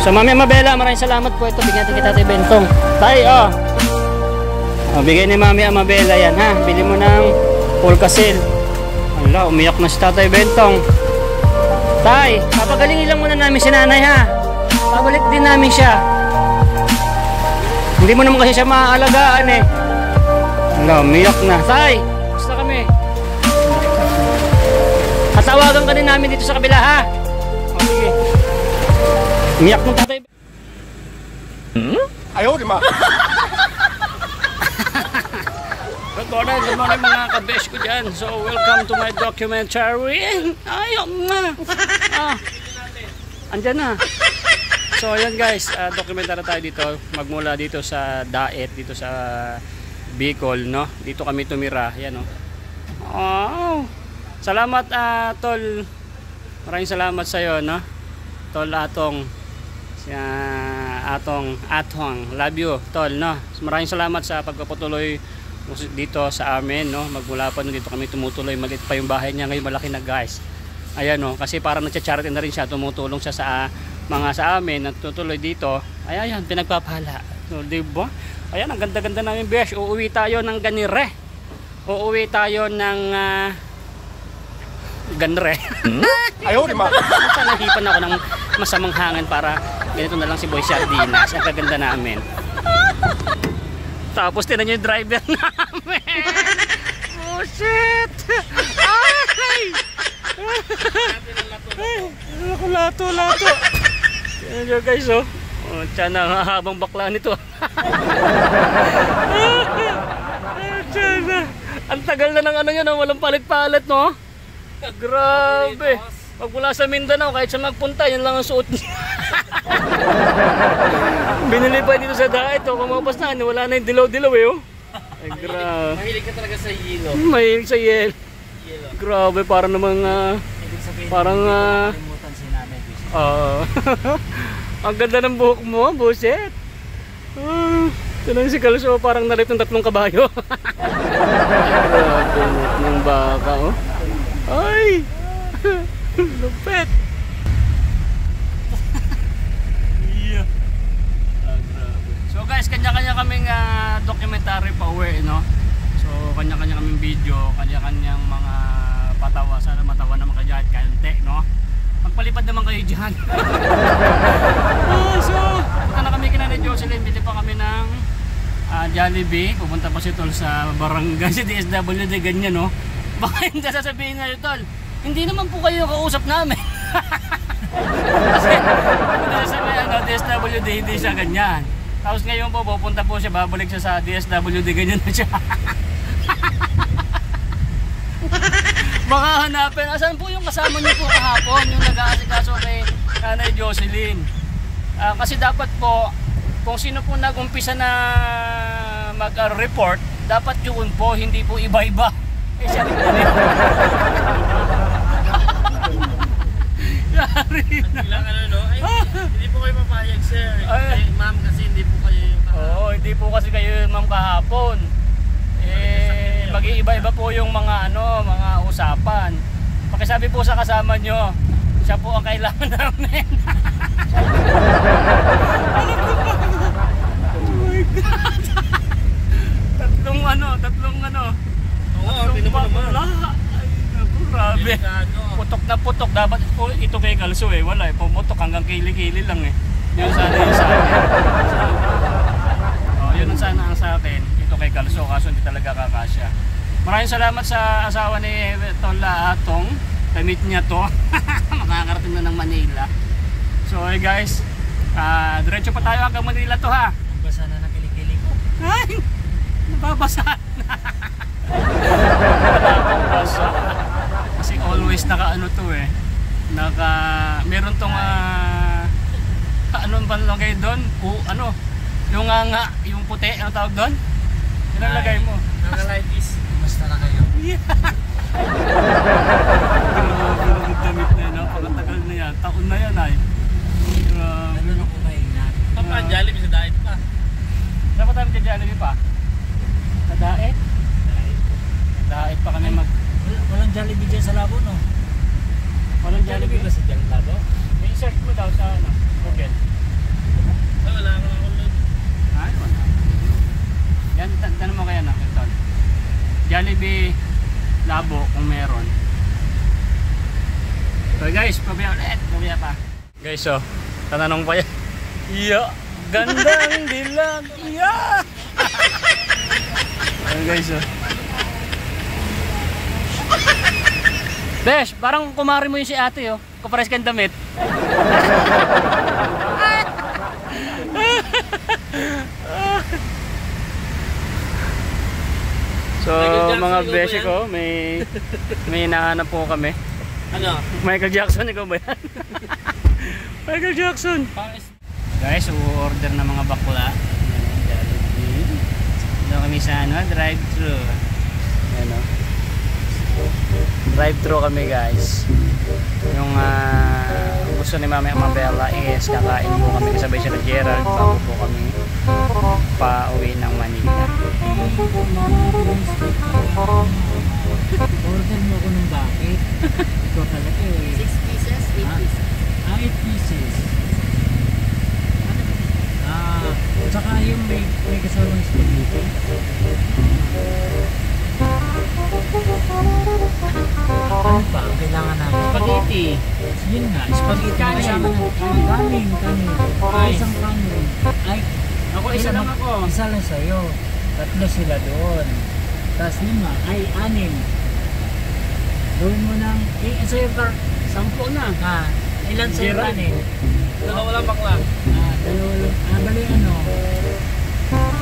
So Mami Amabela, maraming salamat po. Ito, bigyan natin kita Tatay Bentong. Tay, oh. Bigay ni Mami Amabela yan, ha. Bili mo ng Polkasil. Ala, umiyak na si Tatay Bentong. Tay, papagalingin lang muna namin si nanay, ha. Pabalik din namin siya. Hindi mo naman kasi siya maaalagaan, eh. Ala, umiyak na. Tay, basta kami. Tatawagan ka din namin dito sa kabila, ha. O, sige. Umiyak ng Tatay Bentong. Ayaw, di ma. Good morning mga kabesh ko dyan. So welcome to my documentary. Ayun na. Andyan na. So ayan guys, documentary tayo dito. Magmula dito sa Daet, dito sa Bicol, no? Dito kami tumira. Ayan, oh. Oh. Salamat Tol. Maraming salamat sa iyo, no? Tol Atong. Atong. Love you, Tol, no? Maraming salamat sa pagpapatuloy dito sa amin, no? Magmula pa dito kami tumutuloy. Maliit pa yung bahay niya, ngayon malaki na guys. Ayan, no? Kasi parang nagcha-charity na rin siya, tumutulong siya sa mga sa amin, natutuloy dito. Ayan, pinagpapala. So, diba? Ayan, ang ganda-ganda namin besh. Uuwi tayo ng ganire. Uuwi tayo ng ganire. Ayaw, di ma. Nahipan ako ng masamang hangin para ganito na lang si Boy Sardinas. Ang kaganda namin. Tapos tinan nyo yung driver namin. Oh shit. Ay! Lato. Tinan nyo guys, oh. Tiyan na habang bakla nito. Tiyan na. Ang tagal na ng ano yan, oh. Walang palit-palit, no? Grabe. Pag mula sa Mindanao, kahit sa magpunta, yan lang ang suot niya. Binili pa dito sa Daet, oh. Kumapas na, wala na yung dilaw-dilaw, eh, oh. Ay, grabe. Mahilig ka talaga sa yelo. Mahilig sa yelo. Grabe, parang namang, parang, ang ganda ng buhok mo, buset. Tinang si Kalso, parang nalit ng 3 kabayo. Grabe, ng baka, oh. Ay! Lupet! Yeah. Grabe. So guys, kanya-kanya kaming documentary pa uwi, no? So kanya-kanya kaming video, kanya-kanyang mga patawa. Sana matawa naman kayo dyan, kante, no? Magpalipad naman kayo dyan. So, punta na kami kina ni Jocelyn, bili pa kami ng Jollibee. Pupunta pa si Tol sa barangay, si DSWD, ganyan, no? Baka hindi sasabihin na, Tol, hindi naman po kayo kausap namin. Kasi hindi sasabihin, DSWD, hindi siya ganyan. Tapos ngayon po, pupunta po siya, babalik siya sa DSWD, ganyan na siya. Baka hanapin, asan po yung kasama niyo po kahapon, yung nag-aasikaso kay Nanay Jocelyn. Kasi dapat po, kung sino po nag-umpisa na mag-report, dapat yun po, hindi po iba-iba. Eh, siya rin na rin. Yari na. Hindi po kayo papayag, sir. Ma'am, kasi hindi po kayo yung kahapon. Oo, hindi po kasi kayo yung ma'am kahapon. Eh, mag-iiba-iba po yung mga mga usapan. Pakisabi po sa kasama nyo, siya po ang kailangan namin. Oh my God. Tatlong Oo, tinuman naman. Ay, naku, grabe. Putok na putok. Dapat ito kay Kalso, eh. Wala, eh. Pumutok hanggang kili-kili lang, eh. Yun sana yung sa akin. Yun sana ang sa akin. Ito kay Kalso, kaso hindi talaga kakasya. Maraming salamat sa asawa ni Tola Atong. Damit niya to. Makakarating na ng Manila. So hey guys, diretso pa tayo hanggang Manila to, ha. Nabasa na kilikili ko. Ay, nababasa na. Nababasa. Kasi always naka to, eh. Meron tong ano ba lang kayo doon? Yung yung puti, ano tawag doon? Yan ang lagay mo. Naka-lightis. Basta na kayo. Yeah. Grabe ang damit na yan. Napakatagal na yan. Taon na yan, ay. Grabe. Ano na po maingat? Papa, Jollibee sa Daet pa. Dapat tayo sa Jollibee pa? Sa Daet? Daet pa kami Walang Jollibee dyan sa Labo, no? Walang Jollibee ba sa Labo? May search mo daw sa Google. Ay, wala ka na ulit. Ay, wala. Yan, tanong mo kaya na, Tol. Jollibee Labo kung meron. So guys, pabaya ulit. Pabaya pa. Guys, so, tanong pa yan. Iya, gandang dilag. Iya! Ayan guys, so. Besh, parang kumari mo yung si ate, oh. Kupares kang damit. So, mga beshi ko, may hinahanap po kami. Ano? Michael Jackson, ikaw ba yan? Michael Jackson! Guys, order na mga bakla. Doon kami sa drive-thru. Ano? Drive-thru kami guys. Yung gusto ni Mama Amabella is kakain po kami kasabay siya na Gerald bago po kami pa-uwi ng Manila. Order mo ko ng bakit? Ito talaga eh. 6 pieces, 8 pieces. 8 pieces. Tsaka yung may kasamang spaghetti. Ano ba ang kailangan namin? Spaghetti. Yun nga, spaghetti. Kasama ng kanin. Isang kanin. Ay, Ako isa lang ako. Isa lang sa'yo. Tatlo sila doon. Tapos 5, ay 6. Gawin mo ng, sa'yo par, 10 na. ilan sa'yo Gerald. kanin? Dalawa lang bakla. Dalawa lang, bali ano,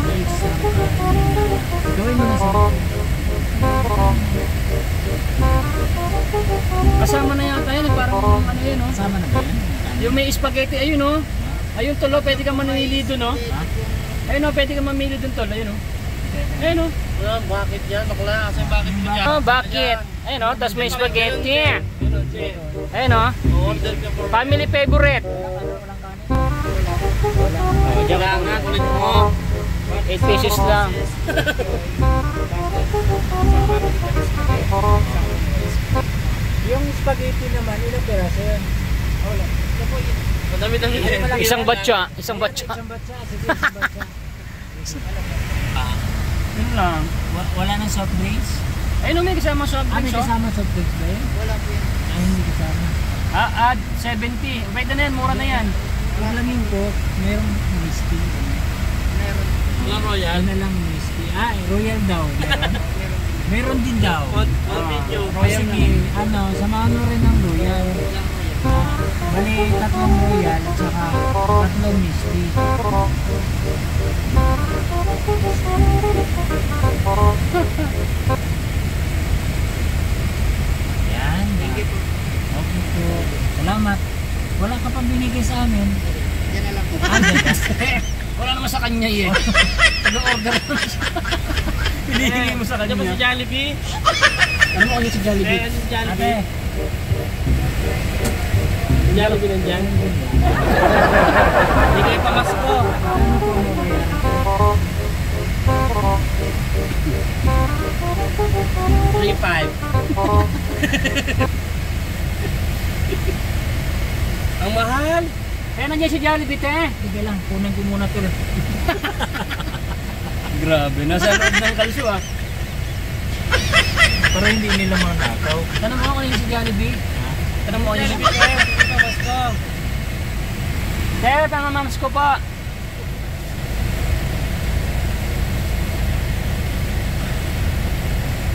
may isang kanin. Gawin mo na sa'yo. Kasama na yata yun. Parang ano yun, no? Kasama na ba yan? Yung may spaghetti, ayun, no? Ayun, tolo, pwede kang manili doon, no? Ayun, no, pwede kang mamili doon, tol. Ayun, no? Ayun, no? Wala, bakit yan? Bakla, kasi bakit mo yan? Oh, bakit? Ayun, no? Tapos may spaghetti. Yun, Che. Ayun, no? Order ka for... Family favorite. Oh, diyan nga, kulit mo. 8 pesos lang. Yung spaghetti naman, ilang peraso yan? Wala. Madami-dami. Isang batcha. Isang batcha. Isang batsa, sige, isang batsa. Yun lang. Wala nang soft drinks? Ayun, no, may kasama soft May drinks, oh. kasama soft drinks ba yun? Wala po yun. Hindi kasama. Add 70. Pwede na yan, mura na yan. Paglamin ko, merong whiskey. Wala royal. Ano na lang whiskey. Royal daw. Meron? Meron din daw. What video? Sige, samahan mo rin ng royal. Bali, 3 royal at saka 3 whiskey. Yan. Okay po. Salamat. Wala ka pang binigay sa amin. Yan na lang po. Wala naman sa kanya eh. Nag-order naman siya. Hinihingi mo sa Diyan ba si kanya. Jollibee? Ano mo kanya si Jollibee? Eh, si Ate, Jollibee. Jollibee nandyan. Hindi kayo pamasko. ano po mo kaya? Ang mahal. Kaya nandiyan si Jollibee, te. Sige lang, kunin ko muna ito. Grabe, nasa loob ng kalso ah. Para hindi nila manakaw. Tanong mo ako kanya si Jollibee. Tanong mo kanya si Jollibee, eh. Pamasko. Te, pamamams ko pa.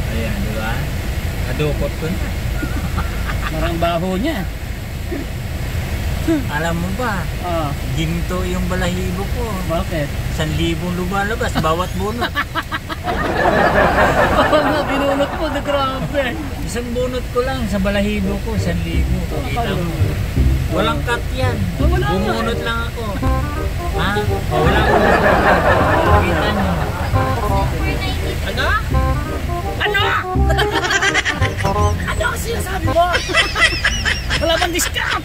Ayan, di ba? Adukot ko na. Marang baho niya. Alam mo ba, Ah, ginto yung balahibo ko. bakit? 1,000 lumalabas, bawat bunot. Oo nga, binunot mo, na grabe. Isang bunot ko lang sa balahibo ko, 1,000. Kita mo. Walang cut yan. Oh, wala nga. Bumunot lang ako. Ha? Wala ko. Kita nyo. Ano? Ano? Ano ang sinasabi mo? Wala bang discount?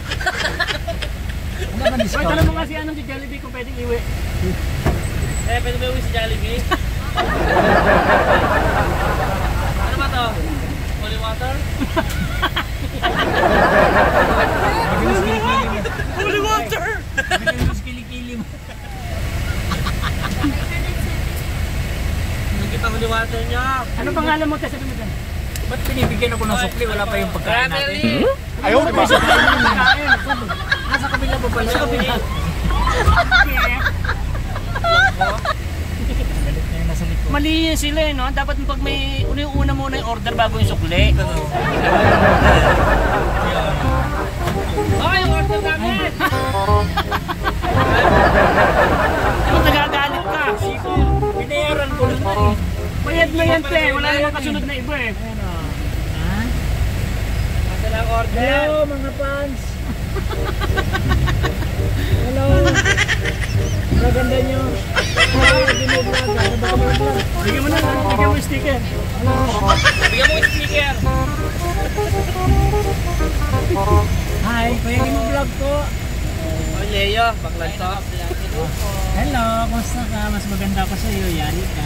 Ano ba Wait, discount? alam mo kasi anong si Jollibee kung pwedeng iwi. Eh, pwede ba uwi si Jollibee? Ano ba to? Holy water? Bilis kilikili mo. Holy water! Bilis kilikili mo. diwata nyo. Ano pangalan mo? Sabi mo dyan. Ba't pinibigyan ako ng sukli? Wala pa yung pagkain natin. Family! Ayaw, di ba? Sa kabila pa pala. Sa kabila. Galit na yung nasa likod. Mali yun sila eh, no? Dapat pag may una muna yung order bago yung sukli. Oh, yung order namin! Ano nagagalit ka? Binayaran ko lang na eh. Bayad na yan, te. Wala namang kasunod na iba eh. Ha? Asa lang order? Hello mga fans! Hello! Maganda nyo! Bigyan mo na, bigyan mo yung sticker. Bigyan mo yung speaker. Hi! Pwede mo vlog ko! Oh, Leo, baklan to. Hello! Kumusta ka? Mas maganda ako sa iyo. Yari ka.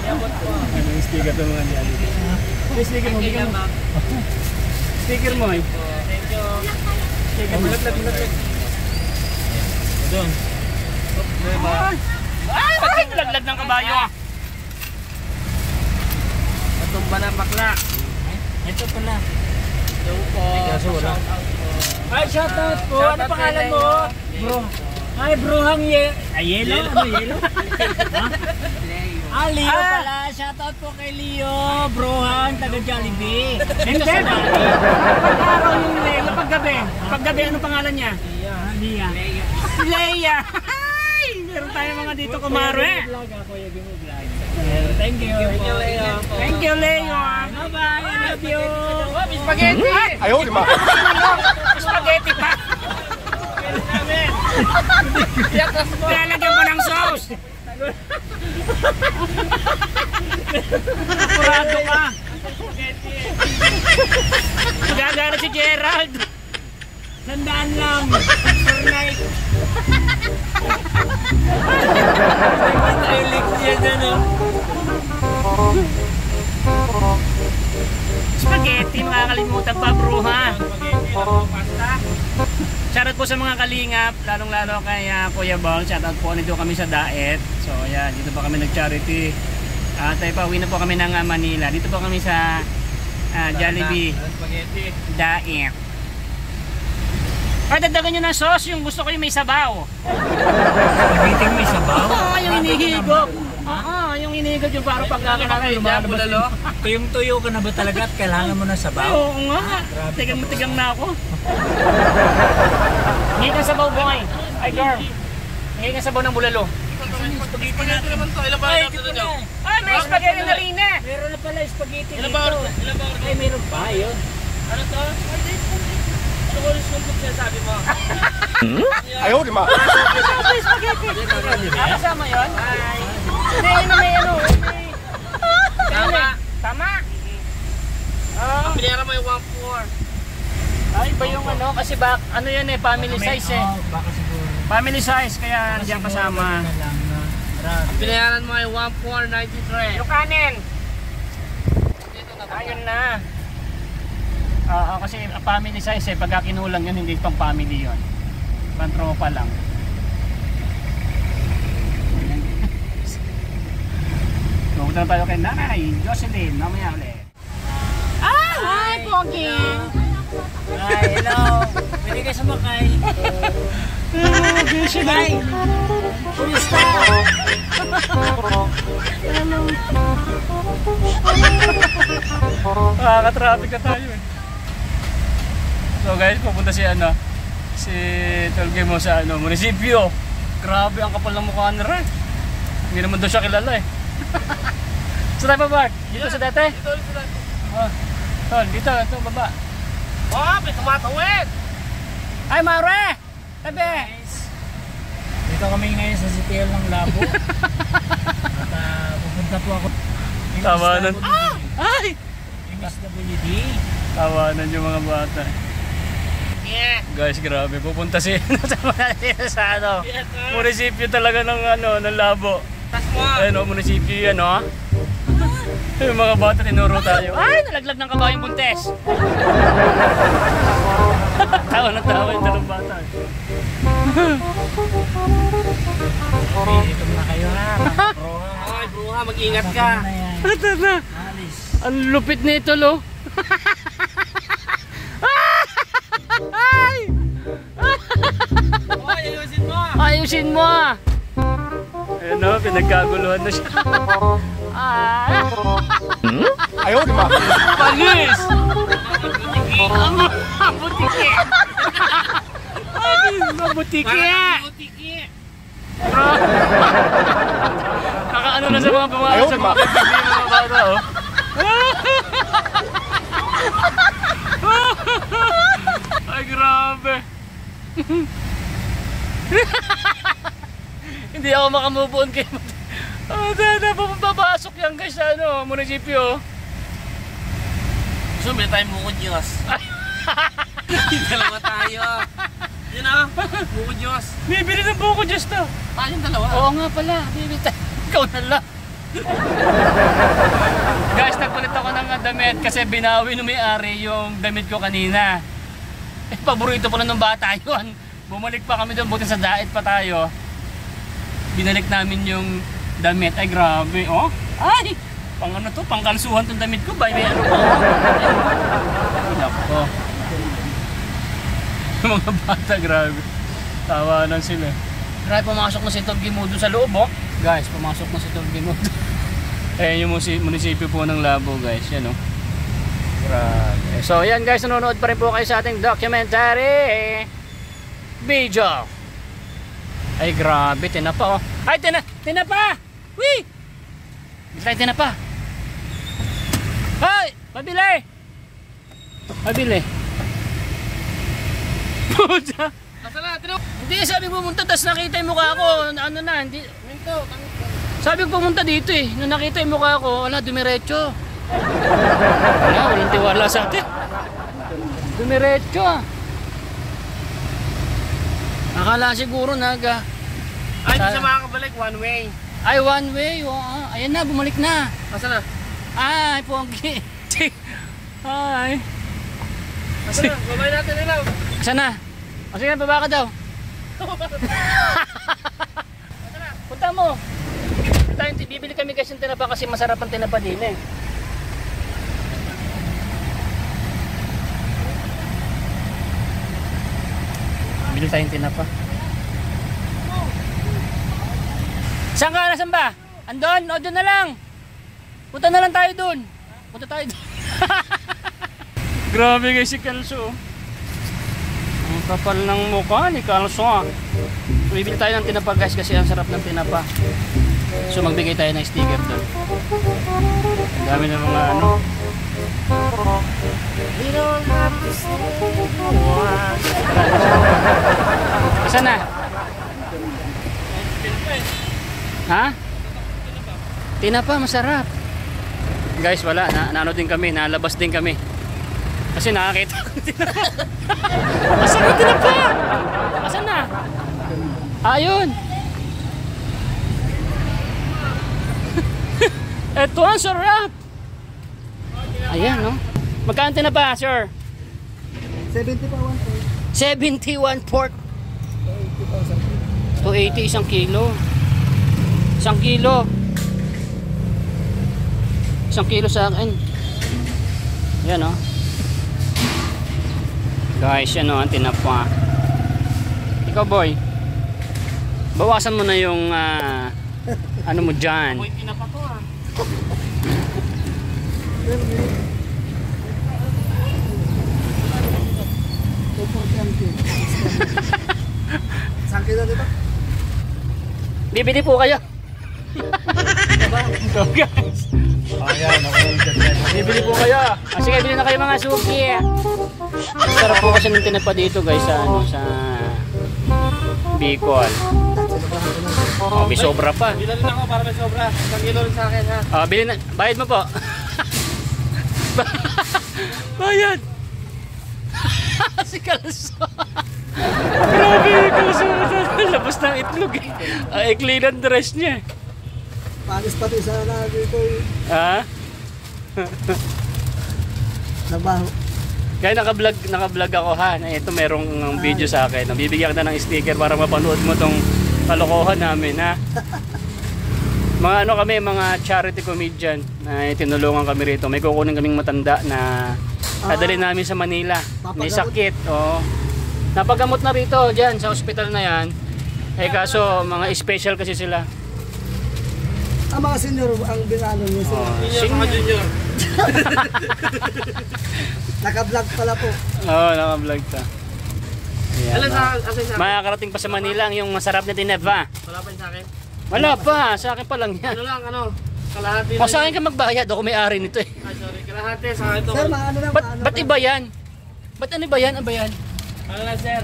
Ano yung sticker to mga diyan? Yung sticker mo, bigyan mo. Sticker mo eh. Thank you. Sticker mo. Mulat. Doon. Ay, bakit laglag ng kabayo? Matumba ng bakla. Ito pala. Yung po. Kaso wala. Ay, shoutout po! Ano Shoutout pangalan kay mo? Leo. Bro. Ay, Brohang Yelo? Ano, Yelo? Ha? Ah, Leo pala. Shoutout po kay Leo. Brohang, taga Jollibee. Hindi. Kapag araw yung Leo, paggabi. Paggabi, ano pangalan niya? Lia. Leia! Ay! Meron tayo mga dito kumare. Vlog ako, yung vlog. Thank you. Thank you, Leo. Thank you, Leo. Bye-bye. I love you. Oh, may spaghetti! Ayaw, di ba? Spaghetti pa. Namin! Yakas mo! Lalagyan pa ng sauce. Kurado ka. Gagana si Gerald. Sandaan lang. Per night. Trailik niya dyan, oh. Spaghetti, makakalimutan pa bro ha. Spaghetti lang po, pasta. Shoutout po sa mga kalingap, lalong-lalo kay Kuya Bal. Shoutout po, nandito kami sa Daet. So ayan, dito pa kami nag-charity. Tayo pa, uwi na po kami ng Manila. Dito po kami sa Jollibee Spaghetti. Daet. Ay, dagdagan nyo ng sauce, yung gusto ko yung may sabaw. Spaghetti may sabaw. Oo, yung inihigop. Oo, yung inihigop yung parang pagkakakain. Diyan, bulalo. Tuyong-tuyo ka na ba talaga at kailangan mo ng sabaw? Oo nga. Tigang na ako. Hindi ka sabaw, boy. Ay, girl. Hindi ka sabaw ng bulalo. Spaghetti naman to. Ilan ba Ay, ang di ko order na. nyo? Ay, may spaghetti na rin eh. Meron na pala spaghetti Ilan dito. ba order? Ilan ba order? Ay, meron pa yun. Ano to? Ano ko yung sumpok sinasabi mo? Ayaw, di ba? May spaghetti. Ah, kasama yun? Ay. Hindi, yun na may ano. Tama. Tama. Oo. Ang binera mo yung 1-4. Ay, ba yung ano? Kasi ano yan eh, family size eh. Oo, baka siguro. Family size, kaya nandiyan kasama. Na lang na. Marami. Binayaran mo ay 1-4-93. Yung kanin. Ayun na. Oo, kasi family size eh. Pagka kinulang yun, hindi pang family yun. Pang tropa lang. Pumunta na tayo kay Nanay Jocelyn. Mamaya ulit. Ah! Hi, Pogi! Ay, hello. Pwede kayo sumakay. Hi. Kumusta? Nakaka-traffic na tayo eh. So guys, pupunta si Tolge mo sa munisipyo. Grabe ang kapal ng mukha na rin. Hindi naman daw siya kilala eh. Sa tayo pa, Bart? Dito sa dati? Dito ulit sila. Oh. Tol, dito, ito, baba. Oh, may tumatawid! Ay, Mare! Tabi! Dito kami ngayon sa CTL ng Labo. At pupunta po ako. Tawanan. Ay! MSWD. Tawanan yung mga bata. Yeah! Guys, grabe. Pupunta si sa Yes, sir. munisipyo talaga ng ng Labo. Tas mo! Ayun, munisipyo yan, oh. Yung mga bata tinuro tayo. Ay, nalaglag ng kabayong buntes. Tawa na tawa yung dalawang bata. Ito na kayo ha. Bruhang. Ay, bruha, mag-ingat ka. Na yan. Ito na. Alis. Ang lupit nito, lo. Ay! Hoy, ayusin mo. Ayusin mo ah! Ayun o, pinagkaguluhan na siya. Ah! Ayaw, di ba? Panis! Ang butiki! Ang butiki! Butiki. Nakaano na sa mga bumakas Ayaw, sa diba? mga pagbibi ng mga bata, oh. Ay, grabe. Hindi ako makamove on kay papapasok yan guys sa ano, munisipyo. So, may tayo mukod Diyos. Dalawa tayo. Yun ah, mukod Diyos. Bibili ng buko just to. Tayong dalawa. Oo nga pala, bibili tayo. Ikaw na lang. Guys, nagpalit ako ng damit kasi binawi ng may-ari yung damit ko kanina. Eh, paborito pa ng bata yun. Bumalik pa kami doon, buti sa diet pa tayo. Binalik namin yung damit. Ay, grabe. Oh, ay! Pang ano to? Pang kalsuhan tong damit ko. May ano pa. Ay, nako. Yung mga bata, grabe. Tawanan sila. Grabe, pumasok na si Toggi mo doon sa loob, oh. Guys, pumasok na si Toggi mo. Ayan yung munisipyo po ng Labo, guys. Yan, oh. Grabe. So, yan guys, nanonood pa rin po kayo sa ating documentary video. Ay, grabe, tinapa, oh. Ay, tinapa! Wee! Bigla tinapa. Hoy! Pabili! Pabili. Puta! Nasaan na? Hindi, sabi ko pumunta, tapos nakita yung mukha ko. Ano na, hindi. Minto. Sabi ko pumunta dito eh. Nung nakita yung mukha ko, wala, dumiretso. Wala, walang tiwala sa atin. Dumiretso ah. Akala siguro naga. Ay, hindi siya makakabalik. One way. Ay, one way. Oh, ayan na, bumalik na. Nasaan na? Ay, Pongki. Ay. Nasaan na? Babay natin ilaw. Saan na? O sige, baba ka daw. Punta mo. Bibili kami guys ng tinapa kasi masarap ang tinapa din eh. Bili tayong tinapa. Saan ka? Nasaan ba? Andon? O doon na lang. Punta na lang tayo doon. Punta tayo doon. Grabe guys si Kalso. Ang kapal ng mukha ni Kalso ah. Bibili tayo ng tinapa guys kasi ang sarap ng tinapa. So magbigay tayo ng sticker doon. Ang dami ng mga ano. We don't have to say Saan na? Ha? Tinapa, masarap. Guys, wala. Naano din kami, nalabas din kami. Kasi nakakita ko tinapa. Asan na tinapa? Asan na? Ayun. Eto ang sarap. Ayan, no? Magkano tinapa, sir? 70 pa 71 pork. 280 isang kilo. Isang kilo. Isang kilo sa akin. Yan o. Guys, yan o ang tinapa. Ikaw boy, bawasan mo na yung ano mo dyan. Boy, tinapa to ah. Saan kayo dito? Bibili po kayo. So guys, Ayan, ako yung dyan. bibili po kayo. Sige, bili na kayo mga suki. Sarap po kasi ng tinapa dito guys sa ano, sa Bicol. Oh, may sobra pa. Bila rin ako para may sobra. Isang kilo rin sa akin ha. Oh, bili na. Bayad mo po. Bayad. Si Kalso. Grabe yung Kalso. Labas ng itlog eh. Ang ikli ng dress niya. Panis pati sana dito. Ha? Trabaho. Kaya naka-vlog ako ha. Ito merong video sa akin. Bibigyan kita ng sticker para mapanood mo tong kalokohan namin ha. Mga ano kami, mga charity comedian na tinulungan kami rito. May kukunin kaming matanda na dadalhin namin sa Manila. May sakit. Oh. Napagamot na rito diyan sa ospital na yan. Eh kaso mga special kasi sila. Ang mga senior ang binalo niyo sila. Senior, junior. Naka-vlog pala po. Oo, naka-vlog ta. Ayan, Alam sa akin. makakarating pa sa Manila ang yung masarap na tinapa. Wala pa yun sa akin. Wala pa, sa akin pa lang yan. Ano lang, kalahati O sa akin ka magbayad, ako may-ari nito eh. Ay, sorry, kalahati sa akin to. Sir, maano lang, Ba't iba yan? Ba't ano ba yan? Ano ba yan? Ano lang, sir?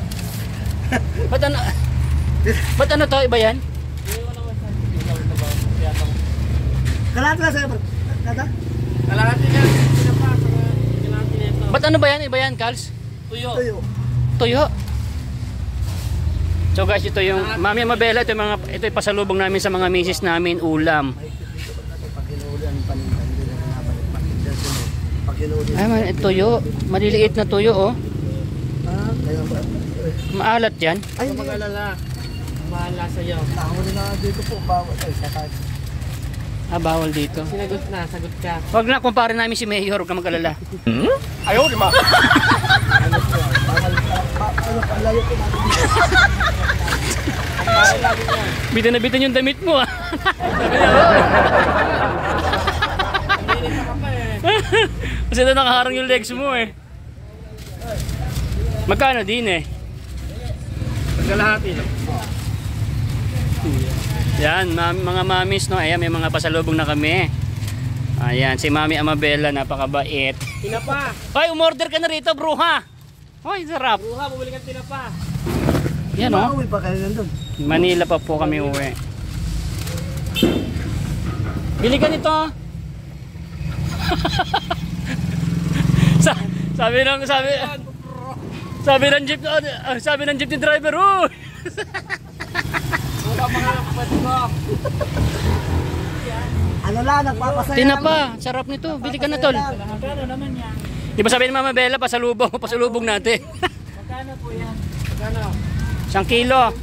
Ba't ano to? Iba yan? Kalahati na sir. Kata? Kalahati na, pinapa, kalahati na ito. Ba't ano ba yan? Iba yan, Kals? Tuyo. Tuyo. Tuyo. So guys, ito yung Mami Amabela, ito yung pasalubong namin sa mga misis namin, ulam. Pag hinuli ang paninda, hindi na nabalik. Pag hinuli. Ay man, tuyo. Maliliit na tuyo oh. Kaya ba? Maalat yan. Ay, Huwag hindi. mag-alala. Bahala sa'yo. Nahuli na dito po. Bawal. Ay, sakag. Bawal dito. Sinagot na, sagot ka. Wag na, kumpare namin si Mayor, huwag ka mag-alala. Ayaw, di ba? Ano po? Bawal. Ano pa? Layo po natin dito. Bitin na bitin yung damit mo ah. Sabi niya, Hindi ka pa eh. kasi ito nakaharang yung legs mo eh. Magkano din eh? Kalahati lang. Yan, mga mamis no, ayan may mga pasalubong na kami. Ayan, si Mami Amabela, napakabait. Tinapa. Hoy, umorder ka na rito, bruha. Hoy, sarap. Bruha, bumili kang tinapa. Yan oh. Mauwi pa kayo nandun. Manila pa po kami uwi. Bili ka nito. sabi ng jeep ni driver, Wala mga kapatid ko. Ano lang, nagpapasaya. tinapa, sarap nito. Bili ka na tol. Magkano naman yan? Di ba sabi ni Mama Bella, pasalubong natin. Magkano po yan? Ano? 1 kilo.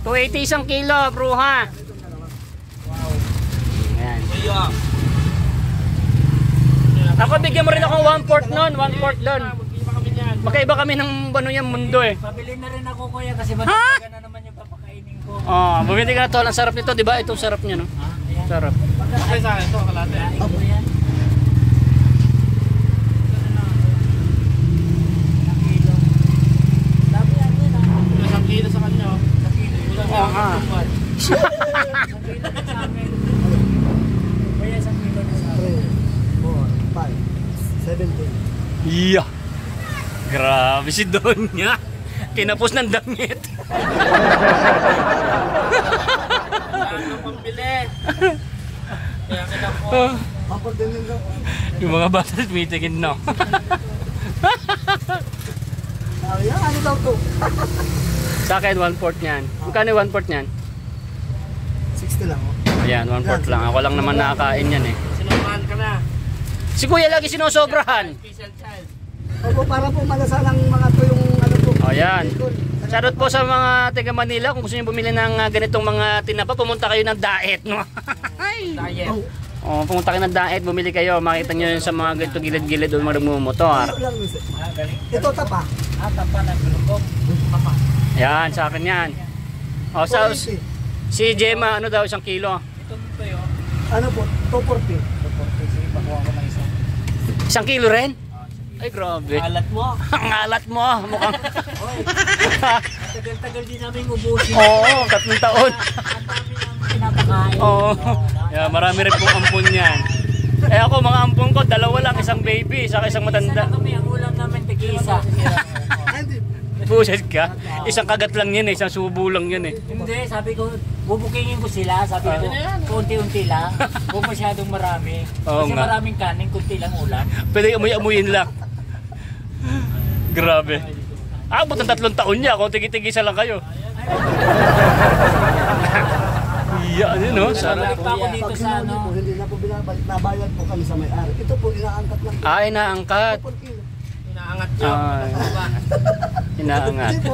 280 1 kilo, bruha. Ayan. Tuyo. Ako bigyan mo rin akong 1/4 nun, 1/4 doon. Magkili pa kami niyan. Magkaiba kami ng ano yung mundo eh. Pabili na rin ako kuya kasi matagaga na naman yung papakainin ko. Oh, bumili ka na tol, ang sarap nito, di ba? Itong sarap niya, no? Ayan. Sarap. Okay sa akin ito, kalahati. Kain ko yan. Dami yan yun ah. Isang kilo sa kanya. Oh. Oo nga. Isang kilo na sa amin. Kuya, isang kilo na sa amin. 3, 4, 5, 17. Yeah. Grabe si Donya. Kinapos ng damit. Wala nang pambili. Kaya kita ko. Papag din yun daw. Yung mga bata tumitingin no. Sabi, ano daw to? Sa akin 1/4 niyan. Magkano 1/4 niyan? 60 lang. Ayan, 1/4 lang. Ako lang naman nakakain yan eh. Sinumahan ka na. Si Kuya lagi sinosobrahan. Special child. Opo, para po malasan ng mga to yung ano po. Ayan. Shoutout po sa mga taga Manila, kung gusto niyo bumili ng ganitong mga tinapa, pumunta kayo ng Daet, no? Diet. Oh, pumunta kayo ng Daet, bumili kayo, makita niyo yun sa mga ganito gilid-gilid doon magmumotor. Ito lang, miss. Ito tapa. Tapa ng bulubog. Tapa. Yan, sa akin yan. Oh, sa si Gemma, ano daw, 1 kilo? Itong tuyo. Ano po? 240. Sige, pakuha ko ng isa. 1 kilo rin? Ay, grabe. Alat mo. Ang alat mo, mukhang... Tagal-tagal din namin ubusin. Oo, 3 taon. Ang dami namin pinapakain. Oo. Yeah, marami rin pong ampun yan. Eh ako, mga ampun ko, 2 lang, isang baby, saka isang Isa na matanda. kami, ang ulam namin tig-isa. Hindi. Buset ka. Isang kagat lang yan eh, isang subo lang yan eh. Hindi, sabi ko, bubukingin ko sila. Sabi ko, kunti-unti lang. Huwag masyadong marami. Oo Kasi nga. maraming kanin, kunti lang ulam. Pwede amuy-amuyin lang. Grabe. Abot ng 3 taon niya, kung tigi-tigisa lang kayo. Iya, ano no? Balik pa ako dito Pag sa sinuli po, ano. hindi na po nabayad po kami sa may-ari. Ito po, inaangkat lang. Inaangkat. 4 kilo. Inaangat nyo. Ay. Diba? Inaangat. Hindi po.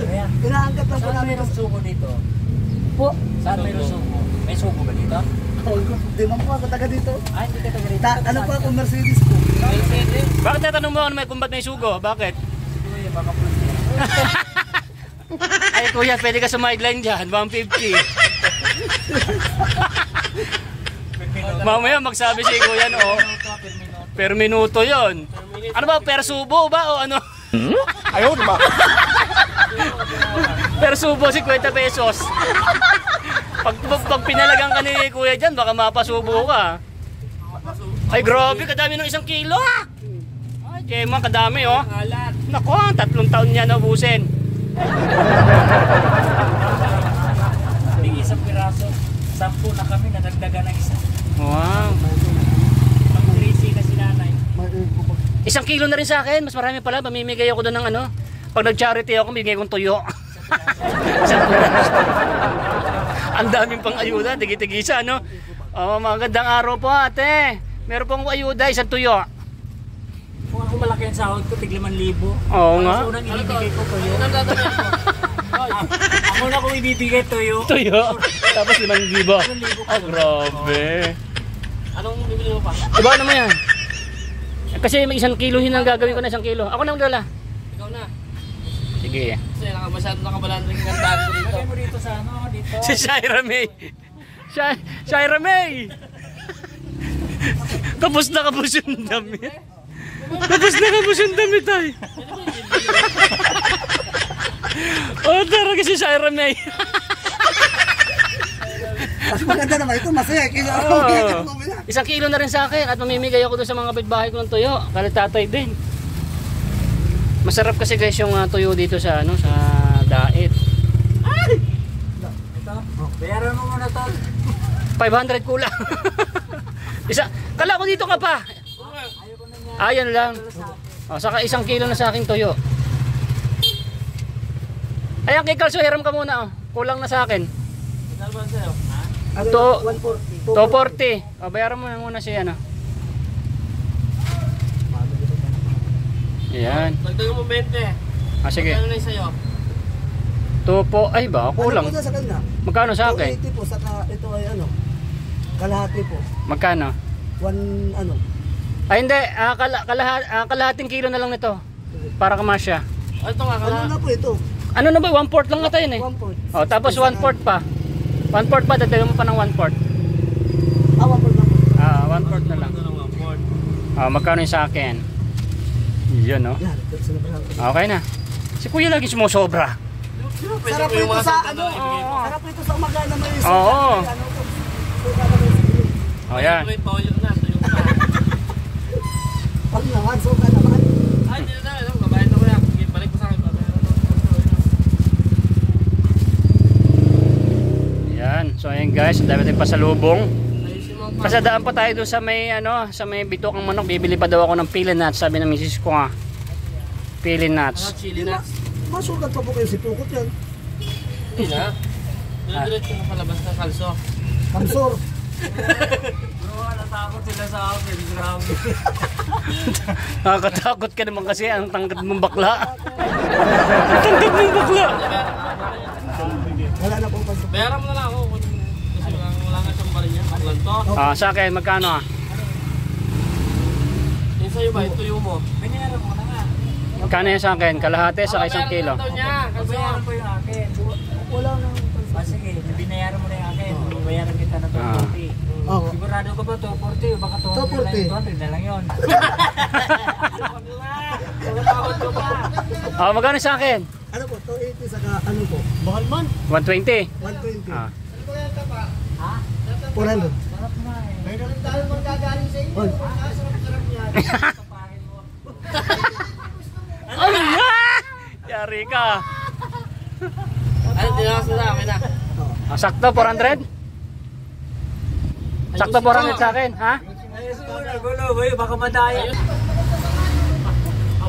Ayan. Inaangkat lang po Saan namin. mayroong sugo dito? Po. Saan mayroong sugo? May sugo ba dito? Di man po ako taga dito. Ay, hindi ka taga rito. Ano po ako, Mercedes po. Bakit natanong mo ano may kung ba't may sugo? Bakit? Kuya, baka plus. Ay kuya, pwede ka sumideline dyan, 150. Mamaya magsabi si kuya, no? Per minuto yon. Ano ba, per subo ba o ano? Ayaw naman. Per subo 50 pesos. Pag pinalagang ka ni kuya dyan, baka mapasubo ka. Ay grabe, kadami ng 1 kilo. Ay, Gemma, kadami oh. Naku, 3 taon niya naubusin. Big isang piraso. 10 na kami, nadagdagan ng isa. Wow. Pag 3C na si nanay. 1 kilo na rin sa akin, mas marami pala, pamimigay ako doon ng ano. Pag nag-charity ako, bigay kong tuyo. Isang piraso. Ang daming pang ayuda, tigi-tigisa, no? Oh, magandang araw po, ate. Meron pong ayuda, 1 tuyo. Kung ako malaki ang sahod ko, tig 5,000. Oo nga. So, unang ibibigay ko tuyo. Ako na kung ibibigay tuyo. Tuyo. Tapos 5,000. Ah, grabe. Anong bibili mo pa? Iba naman yan. Kasi may 1 kilo ang gagawin ko na 1 kilo. Ako na magdala. Ikaw na. Sige. Kasi masyado nakabalan rin ang daan ko dito. Lagay mo dito sa ano, dito. Si Shaira May. Shaira May. Kapos na kapos yung damit. Kapos na kapos yung damit ay. Oh, talaga si Shaira May. Mas maganda naman ito, masaya. Kaya Oh. 1 kilo na rin sa akin at mamimigay ako doon sa mga kapitbahay ko ng tuyo. Kalit tatay din. Masarap kasi guys yung tuyo dito sa ano sa Dait. Ito. Bayaran mo muna to. 500 kulang. Kala ko dito ka pa. Ayan lang. Oh, saka 1 kilo na sa aking tuyo. Ayan kay Kalso, hiram ka muna oh. Kulang na sa akin. Saan ba sa'yo? To 140. 240. Oh, bayaran mo na muna si ano. Ayan. Dagdagan mo 20. Ah, sige. Ano na yung sa'yo? Tupo. Ay ba, kulang. Ano po sa kanya? Magkano sa akin? 280 po, saka ito ay ano, kalahati po. Magkano? 1 ano, Ay hindi, kalahating kilo na lang nito. Para kamasya. Oh, ito nga, ano na po ito? Ano na ba? 1/4 lang ata yun eh. 1/4. Oh, tapos 1/4 pa. 1/4 pa, dagdagan mo pa ng 1/4. 1/4 na po. Ah, 1/4 na lang. ito lang ang board. Ah, magkano yung sa akin? Yun, no? Yan, ito sinabihan ko. Okay na. Si Kuya lagi sumusobra. Sarap po ito sa ano, sarap po ito sa umaga na may Oo. ano po. Suka na may siguro. Oh, yan. May pauyo na, tuyo pa. Pag naman, suka naman. Ay, hindi na, babayad na ko yan. Balik mo sa akin, babayad na. Yan. So, ayan guys, ang dami tayong pasalubong. Ayusin mo pa. Pasadaan pa tayo doon sa may ano, sa may bitukang manok. Bibili pa daw ako ng pili nuts, sabi ng misis ko nga. Pili Ano, nuts. chili nuts? Masukat pa po kayo si Pukot yan. Hindi na. Diretso mo palabas ng kalso. Kamsor. Bro, natakot sila sa akin. Grabe. Nakakatakot ka naman kasi ang tangkad mong bakla. Ang tangkad mong bakla. Wala na pong pansin. Bayaran mo na lang ako. Kasi wala nga siyang bari niya. Ang lanto. Ah, sa akin, magkano ah? Yung sa'yo ba, ituyo mo. Binayaran mo na nga. Magkano yan sa akin? Kalahati sa 1 kilo. Bayaran niya. Kalso. Bayaran ko yung akin. Wala na pansin. Ah, sige, binayaran mo na yung akin. Bayaran kita na 240. Oo. Sigurado ka ba 240? Baka 200 lang, 200 na lang yun. Nakatakot ko pa. Ah, magkano sa akin? Ano po, 280 saka ano po? Bakal man. 120. 120. Ah. Ha? 400. Sarap na eh. Oy, Ay, yari ka. Ano, tinakas na akin na. Ah, sakto, 400? Sakto 400 sa akin, ha? Ay, siguro, gulo, boy, baka madaya.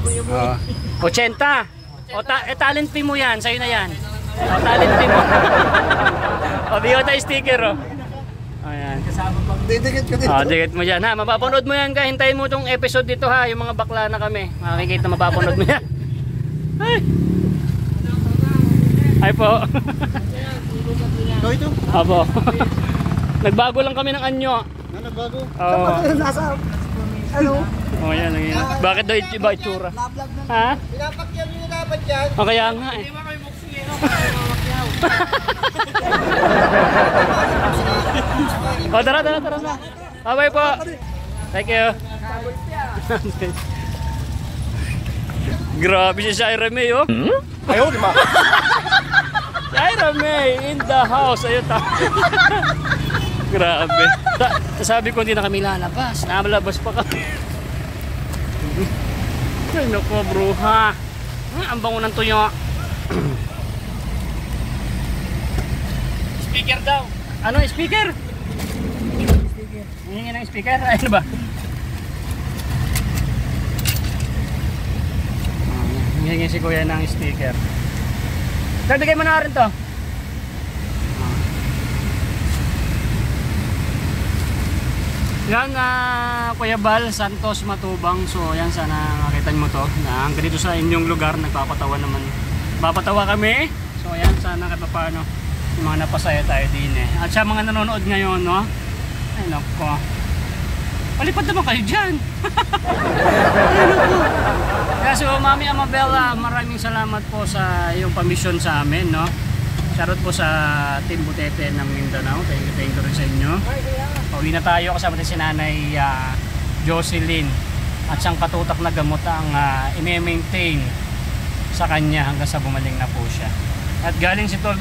Oh, 80. O, talent fee mo yan, sa'yo na yan. O, talent fee mo. O, bigyan tayo sticker, oh. Ayan. kasama pag... Didikit ko dito. Dikit mo dyan ha. Mapapanood mo yan ka. Hintayin mo tong episode dito ha. Yung mga bakla na kami. Makikita mapapanood mo yan. Ay. Ay po. Ito. Apo. Nagbago lang kami ng anyo. Nagbago? Oo. Nasa... Ano? Oh, yan. Bakit daw iba itsura? Ha? Pinapakyaw nyo dapat dyan. O kaya nga eh. Hindi ba kayo boxing eh? O tara na. Bye po. Thank you. Grabe si Shaira May oh. Ayaw, di ba? Shaira May in the house. Ayun ta. Grabe. Sabi ko hindi na kami lalabas. Namalabas pa kami. Ay naku bruha. Ang bango ng tuyo. Speaker daw. Ano speaker? Hingin ng speaker? Ay, ano ba? Hingin si kuya ng speaker. Bigay mo na rin to. Yan Kuya Bal Santos Matubang. So yan sana makita mo to. Hanggang dito sa inyong lugar nagpapatawa naman. Papatawa kami. So yan sana kahit paano yung mga napasaya tayo din eh. At sa mga nanonood ngayon no. Ay nako. Palipad naman kayo dyan. Kaya so Mami Amabella, maraming salamat po sa iyong pamisyon sa amin no. Shoutout po sa Team Butete ng Mindanao. Thank you rin sa inyo. Pauwi na tayo kasama din si Nanay Jocelyn. At siyang katutak na gamot ang i-maintain sa kanya hanggang sa bumaling na po siya. At galing si Tol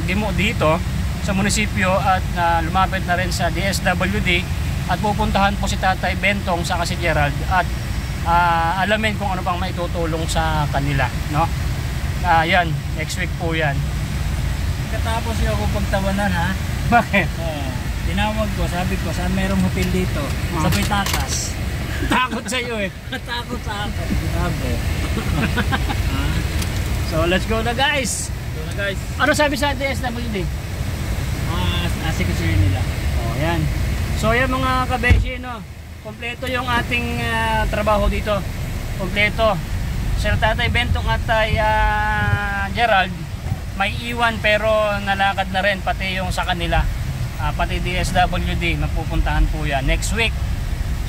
Gimo dito sa munisipyo at lumapit na rin sa DSWD at pupuntahan po si Tatay Bentong sa si Gerald at alamin kung ano pang maitutulong sa kanila. No? Yan, next week po yan. Katapos yung ako pagtawanan ha. Bakit? Tinawag ko, sabi ko, saan merong hotel dito? Sabay takas. Takot sa iyo eh. Natakot sa akin. Grabe. So let's go na guys. Ano sabi sa DSWD? Asikasuhin nila. Oh, yan. So yan mga kabeshi no. Kompleto yung ating trabaho dito. Kompleto. Sir Tatay Bentong at Gerald may iwan pero nalakad na rin pati yung sa kanila. Pati DSWD mapupuntahan po yan next week.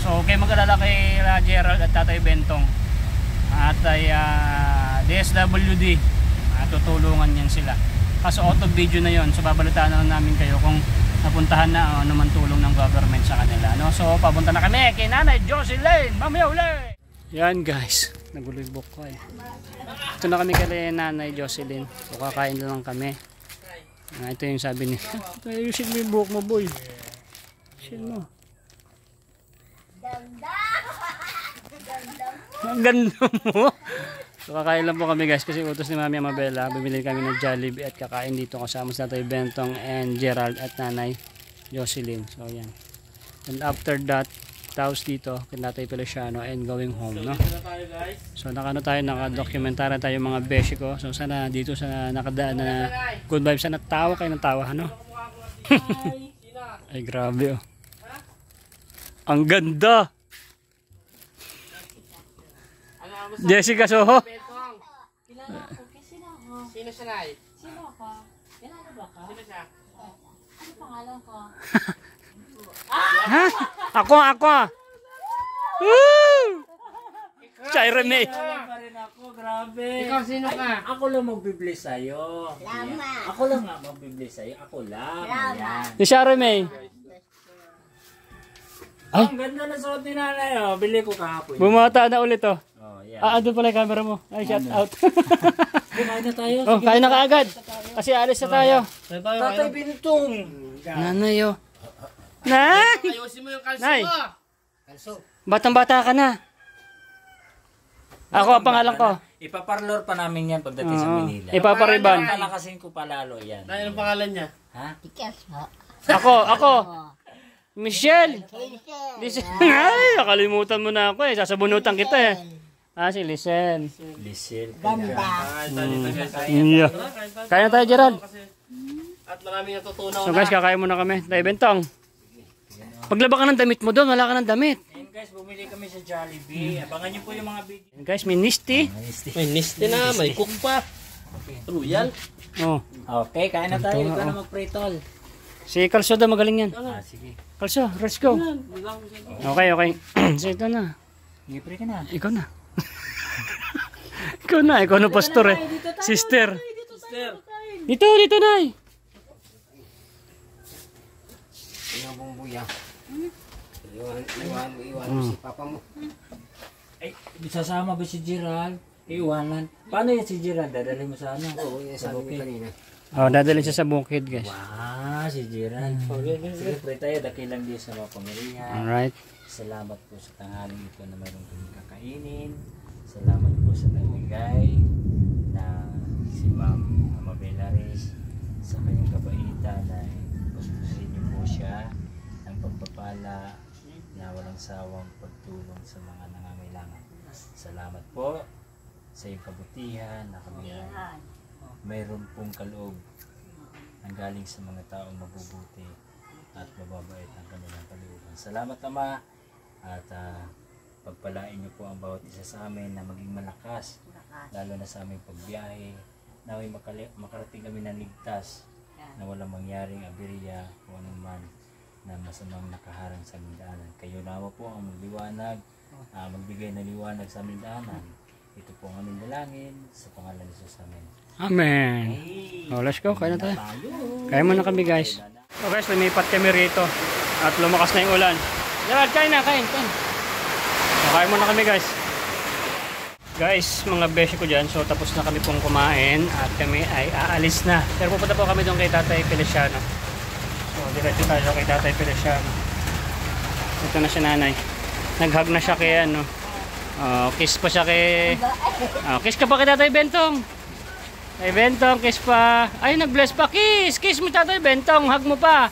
So okay mag-alala kay Gerald at Tatay Bentong at ay DSWD tutulungan yan sila. Kaso auto video na yon. So babalitaan na namin kayo kung napuntahan na ano man tulong ng government sa kanila no. So papunta na kami kay Nanay Jocelyn. Mamaya uli. Yan guys, nagulibok ko eh. Ito na kami kay Nanay Jocelyn. So kakain lang kami. Ito yung sabi niya. Ayusin mo yung buhok mo boy. Ayusin mo. Ang ganda mo. So kakain lang po kami guys kasi utos ni Mami Amabella. Bumili kami ng Jollibee at kakain dito kasama sa Tatay Bentong and Gerald at Nanay Jocelyn. So yan. And after that, taos dito kay Tatay Feliciano and going home no. So naka-documentary tayo mga beshi ko. So sana dito sa nakadaan na good vibes, sana tawa kayo ng tawa ano. Ay grabe oh. Ang ganda. Jessica Soho. Sino siya, Nay? Sino ka? Kilala ba ka? Sino siya? Ano pangalan ko? Ha? Ako. Woo! Shaira May. Pa rin ako, grabe. Ikaw, sino ka? Ako lang magbibless sa'yo. Ako lang nga magbibless sa'yo. Ako lang. Yan. Si Shaira May. Ay. Ang ganda na suot ni Nanay. Oh. Bili ko kahapon. Bumata na ulit oh. Oh, yan. Doon pala yung camera mo. Ay, shout out. Kain na tayo. Oh, kain na kaagad. Kasi alis na tayo. Tatay Bentong. Nanay oh. Nay! Ayusin mo yung kalso Nay. mo. Batang-bata ka na. Ako ang pangalan ko. Ipaparlor pa namin yan pagdating sa Manila. Ipapariban. Palakasin ko palalo yan. Nay, anong pangalan niya? Ha? Ako. Michelle. Lisen. Ay, nakalimutan mo na ako eh. Sasabunutan kita eh. Si Lisen. Lisil. Kain tayo dito, guys. Yeah. Kaya na tayo, Gerald. At maraming natutunan So guys, kakain muna kami. Tayo Bentong. Paglaba ka ng damit mo doon, wala ka ng damit. Ayun guys, bumili kami sa Jollibee. Abangan nyo po yung mga video. Ayan, guys, may nisti. May niste na, may cook pa. Royal. Oh. Okay, kain na tayo. Ito, Ikaw na mag-pritol. Si Kalso daw magaling yan. Sige. Kalso, let's go. Okay, okay. So ito na. Ngipre ka na. Ikaw na. Ikaw na pastor eh. Sister. Dito, Nay. Yung bumbuya. Iwan mo si papa mo. Ay, sasama ba si Gerald? Iwanan. Paano yan si Gerald? Dadali mo sa ano? Oo, yung sabi mo kanina. Oh, dadalhin siya sa bukid, guys. Si Gerald. Sige, pray tayo. Dakilang din sa mga pamilya. Alright. Salamat po sa tanghaling ito na mayroong kami kakainin. Salamat po sa nagbigay na si Ma'am Amabela Reyes sa kanyang kabaitan na puspusin niyo po siya ng pagpapala na walang sawang pagtulong sa mga nangangailangan. Salamat po sa iyong kabutihan na kami ay mayroon pong kaloob ang galing sa mga taong mabubuti at mababait ang kanilang kalooban. Salamat Ama at pagpalain niyo po ang bawat isa sa amin na maging malakas lalo na sa aming pagbiyahe naway makarating kami ng ligtas na walang mangyaring aberya o anuman na masamang nakaharang sa aming daanan. Kayo naman po ang magliwanag, magbigay ng liwanag sa aming daanan. Ito po ang aming dalangin sa pangalan ni Jesus. Amen. Amen. Oh, let's go. Kain na tayo. Kain muna kami, guys. So guys, lumipat kami rito at lumakas na yung ulan. Gerald, kain na, kain. So, kain muna kami, guys. Guys, mga beshi ko dyan, so tapos na kami pong kumain at kami ay aalis na. Pero pupunta po kami doon kay Tatay Feliciano. So, diretso tayo kay Tatay Feliciano. Ito na si nanay. Nag-hug na siya kay ano. Kiss pa siya kay... kiss ka pa kay Tatay Bentong. Kay Bentong, kiss pa. Ay, nag-bless pa. Kiss! Kiss mo Tatay Bentong. Hug mo pa.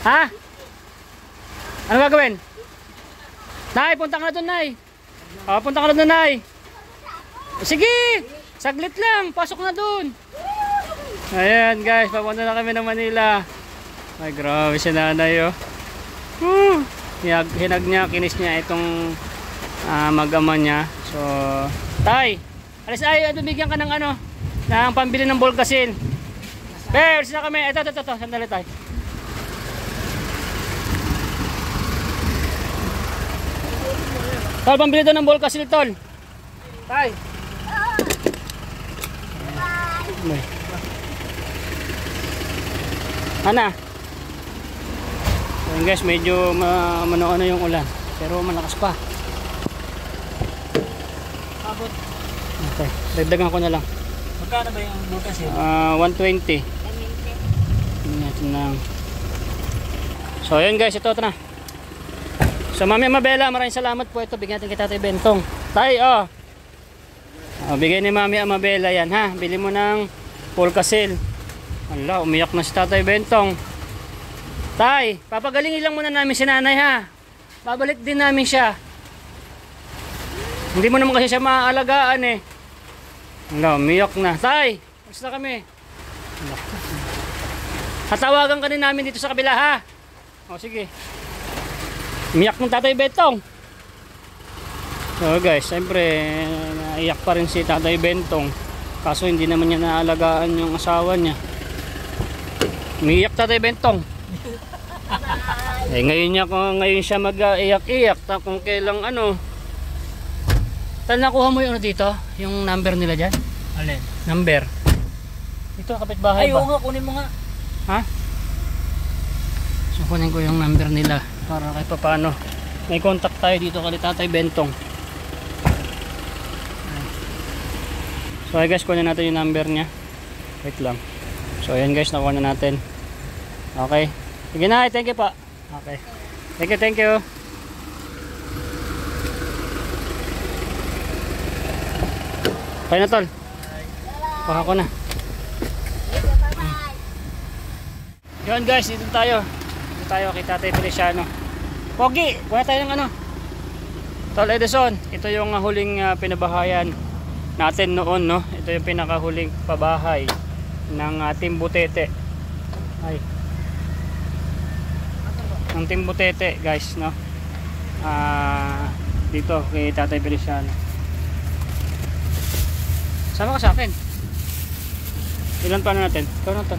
Ha? Ano gagawin? Nay, punta ka na doon, Nay. Punta ka na doon, Nay. Sige, saglit lang. Pasok na doon. Ayan, guys. Papunta na kami ng Manila. Ay, grabe si nanay, oh. Hinag niya, kinis niya itong mag-ama niya. So, Tay, alis ay, bigyan ka ng ano, ng pambili ng Volcasil. Be, alis na kami. Ito, sandali tayo. Tol, pambili doon ng Volcasil, Tol. Tay. Ana. So, guys, medyo ano yung ulan. Pero malakas pa. Abot. Okay, dagdagan ko na lang. Magkano ba yung bukas yun? 120. Natin lang. So, yun guys, ito na. So, Mami Amabela, maraming salamat po. Ito, bigyan natin kay Tatay Bentong. Tay, bigay ni Mami Amabela yan, ha? Bili mo ng Volcasil. Ala, umiyak na si Tatay Bentong. Tay, papagalingin lang muna namin si nanay, ha? Babalik din namin siya. Hindi mo naman kasi siya maaalagaan, eh. Ala, umiyak na. Tay, alis na kami. Tatawagan ka din namin dito sa kabila, ha? O, sige. Umiyak ng Tatay Bentong. So guys, siyempre naiyak pa rin si Tatay Bentong. Kaso hindi naman niya naalagaan yung asawa niya. Umiyak Tatay Bentong. Ngayon siya mag-iyak-iyak kung kailang ano. Tal, nakuha mo yung ano dito? Yung number nila dyan? Alin? Number. Ito, kapitbahay ba? Ay, oo nga, kunin mo nga. Ha? So kunin ko yung number nila para kahit paano may contact tayo dito kay Tatay Bentong. So guys, kunin natin yung number niya. Wait lang. So ayan guys, nakuha na natin. Okay. Sige na, thank you pa. Okay. Thank you. Kaya na, Tol. Baka ko na. Yun guys, dito tayo. Dito tayo kay Tatay Feliciano. Pogi, kuha tayo ng ano. Tol Edison, ito yung huling pinabahayan natin noon, no? Ito yung pinakahuling pabahay ng Team Butete. Ay. Ang Timbutete guys, no? Dito kay Tatay Feliciano. Sama ka sa akin. Ilan pa natin? Ikaw na to.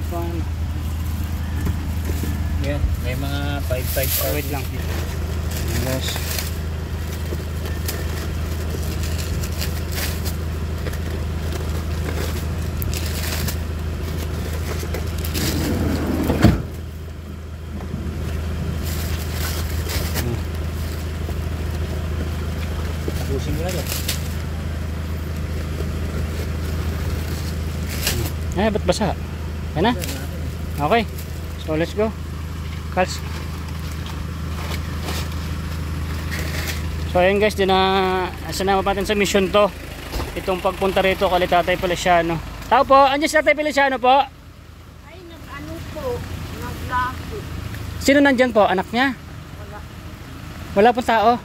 Yan, may mga 5-5 Wait lang. Yes. Tapusin mo na yan. Ay, ba't basa? Yan na? Okay. So, let's go. Kals. So, ayan guys, sinama natin sa mission to. Itong pagpunta rito kay Tatay Feliciano. Tao po, andiyan si Tatay Feliciano po. Ay, nag-ano po, nag-lapo. Sino nandyan po? Anak niya? Wala pong tao?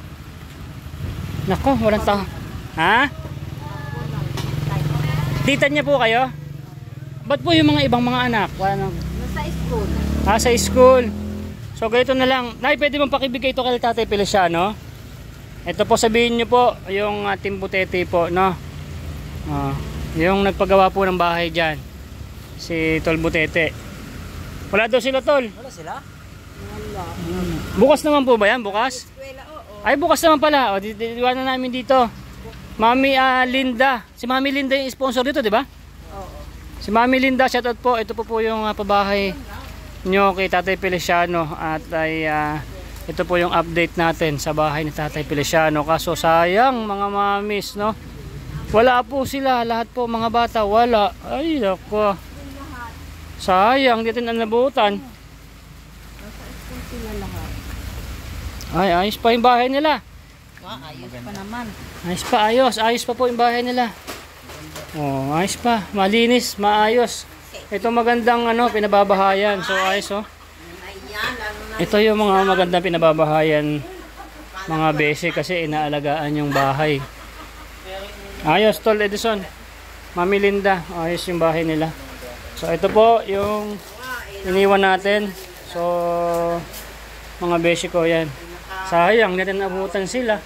Nako, walang tao. Ha? Tita niya po kayo? Ba't po yung mga ibang mga anak? Wala nang... Nasa school. Sa school. So ganito na lang. Nay, pwede mong pakibigay ito kay Tatay Feliciano. Ito po, sabihin nyo po, yung Timbutete po, no? Yung nagpagawa po ng bahay dyan. Si Tol Butete. Wala daw sila, Tol. Wala sila? Wala. Bukas naman po ba yan? Bukas? Eskwela, oo. Ay, bukas naman pala. O, diwan na namin dito. Mami Linda. Si Mami Linda yung sponsor dito, di ba? Oo. Si Mami Linda, shoutout po. Ito po yung pabahay nyo kay Tatay Feliciano. At ay ito po yung update natin sa bahay ni Tatay Feliciano. Kaso sayang mga mamis, no? Wala po sila. Lahat po mga bata, wala. Ay, ako. Sayang, di natin nabutan. Nasa school sila lahat. Ay, ayos pa yung bahay nila. Ayos pa naman. Ayos pa, ayos. Ayos pa po yung bahay nila. Oh, ayos pa. Malinis, maayos. Ito magandang pinababahayan. So, ayos oh. Ito yung mga magandang pinababahayan mga basic kasi inaalagaan yung bahay. Ayos, Tol Edison. Mami Linda, ayos yung bahay nila. So, ito po yung iniwan natin. So, mga basic ko yan. Sayang, natin nabutan sila.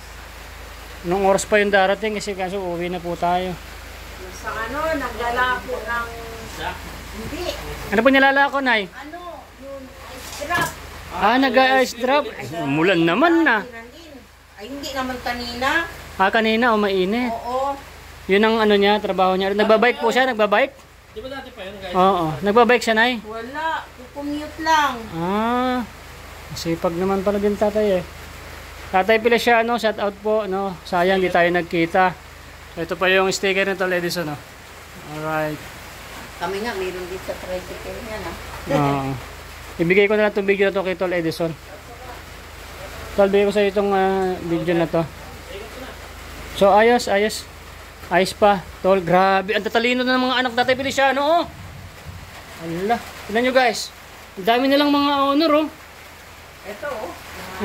Anong oras pa yung darating kasi kaso uwi na po tayo. Sa nagdala po ng... Hindi. Ano po nilala ko, Nay? Yung ice drop. Nag-ice drop. Ay, umulan naman na. Ay, hindi naman kanina. Kanina, mainit. Oo. Yun ang niya, trabaho niya. Nagbabike po siya, nagbabike? Di ba dati pa yun, guys? Oo, nagbabike siya, Nay. Wala. Kukumute lang. Sipag naman pala din tatay eh. Tatay Feliciano, shout out po, no. Sayang di tayo nagkita. So, ito pa yung sticker ng Tol Edison, no. Alright. Kami nga, meron din sa tricycle niya na. Oo. Ibigay ko na lang itong video na to kay Tol Edison. Tol, bigay ko sa itong video na to. So, ayos, ayos. Ayos pa. Tol, grabe. Ang tatalino na ng mga anak Tatay Feliciano, oh. Ala. Tignan nyo guys. Ang dami nilang mga honor, oh. Ito,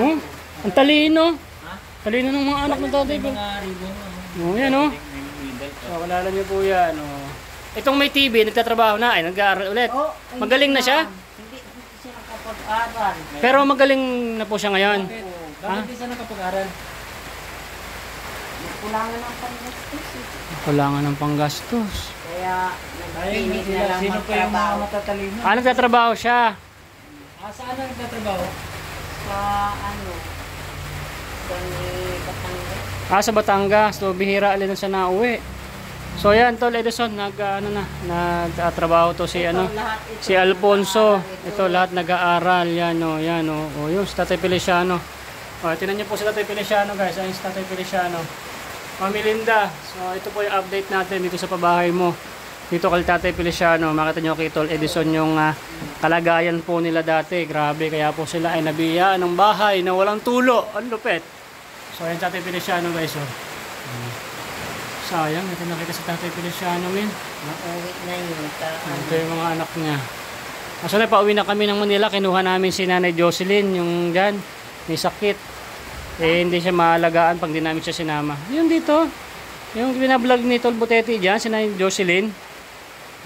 Oh, ang talino. Talino ng mga anak ng Tatay Feliciano. Mga ribbon. Oh, yan, oh. So, kalala nyo po yan, oh. Itong may TV, nagtatrabaho na, ay nag-aaral ulit. Oh, Magaling na siya? Hindi siya nakapag-aral. Pero magaling na po siya ngayon. Bakit di siya nakapag-aral? Kulangan ng panggastos. Kailangan ng panggastos. Kaya, Ay, nagpilit na lang sino pa yung mga magtrabaho matatalino? Nagtatrabaho siya. Saan na nagtatrabaho? sa sa Batangas. Sa Batangas. So, bihira alin sa nauwi. So, yan, Tol Edison, nagtatrabaho to si, si Alfonso. Ito, lahat nag-aaral. Yan, oh, yan, oh. Oh, yung si Tatay Feliciano. Oh, tinan niyo po si Tatay Feliciano, guys. Ayun si Tatay Feliciano. Mami Linda. So, ito po yung update natin dito sa pabahay mo. Dito kay Tatay Feliciano. Makita nyo kay Tol Edison yung kalagayan po nila dati. Grabe, kaya po sila ay nabiyaan ng bahay na walang tulo. Ang lupet. So, ayan Tatay Feliciano, guys. Oh. Sayang, ito nakita si Tatay Feliciano, min. Nauwi na yun. Ito yung mga anak niya. Kaso na, pauwi na kami ng Manila. Kinuha namin si Nanay Jocelyn, yung dyan. May sakit. Hindi siya maalagaan pag di namin siya sinama. Yung dito, yung binablog ni Tol Butete dyan, si Nanay Jocelyn.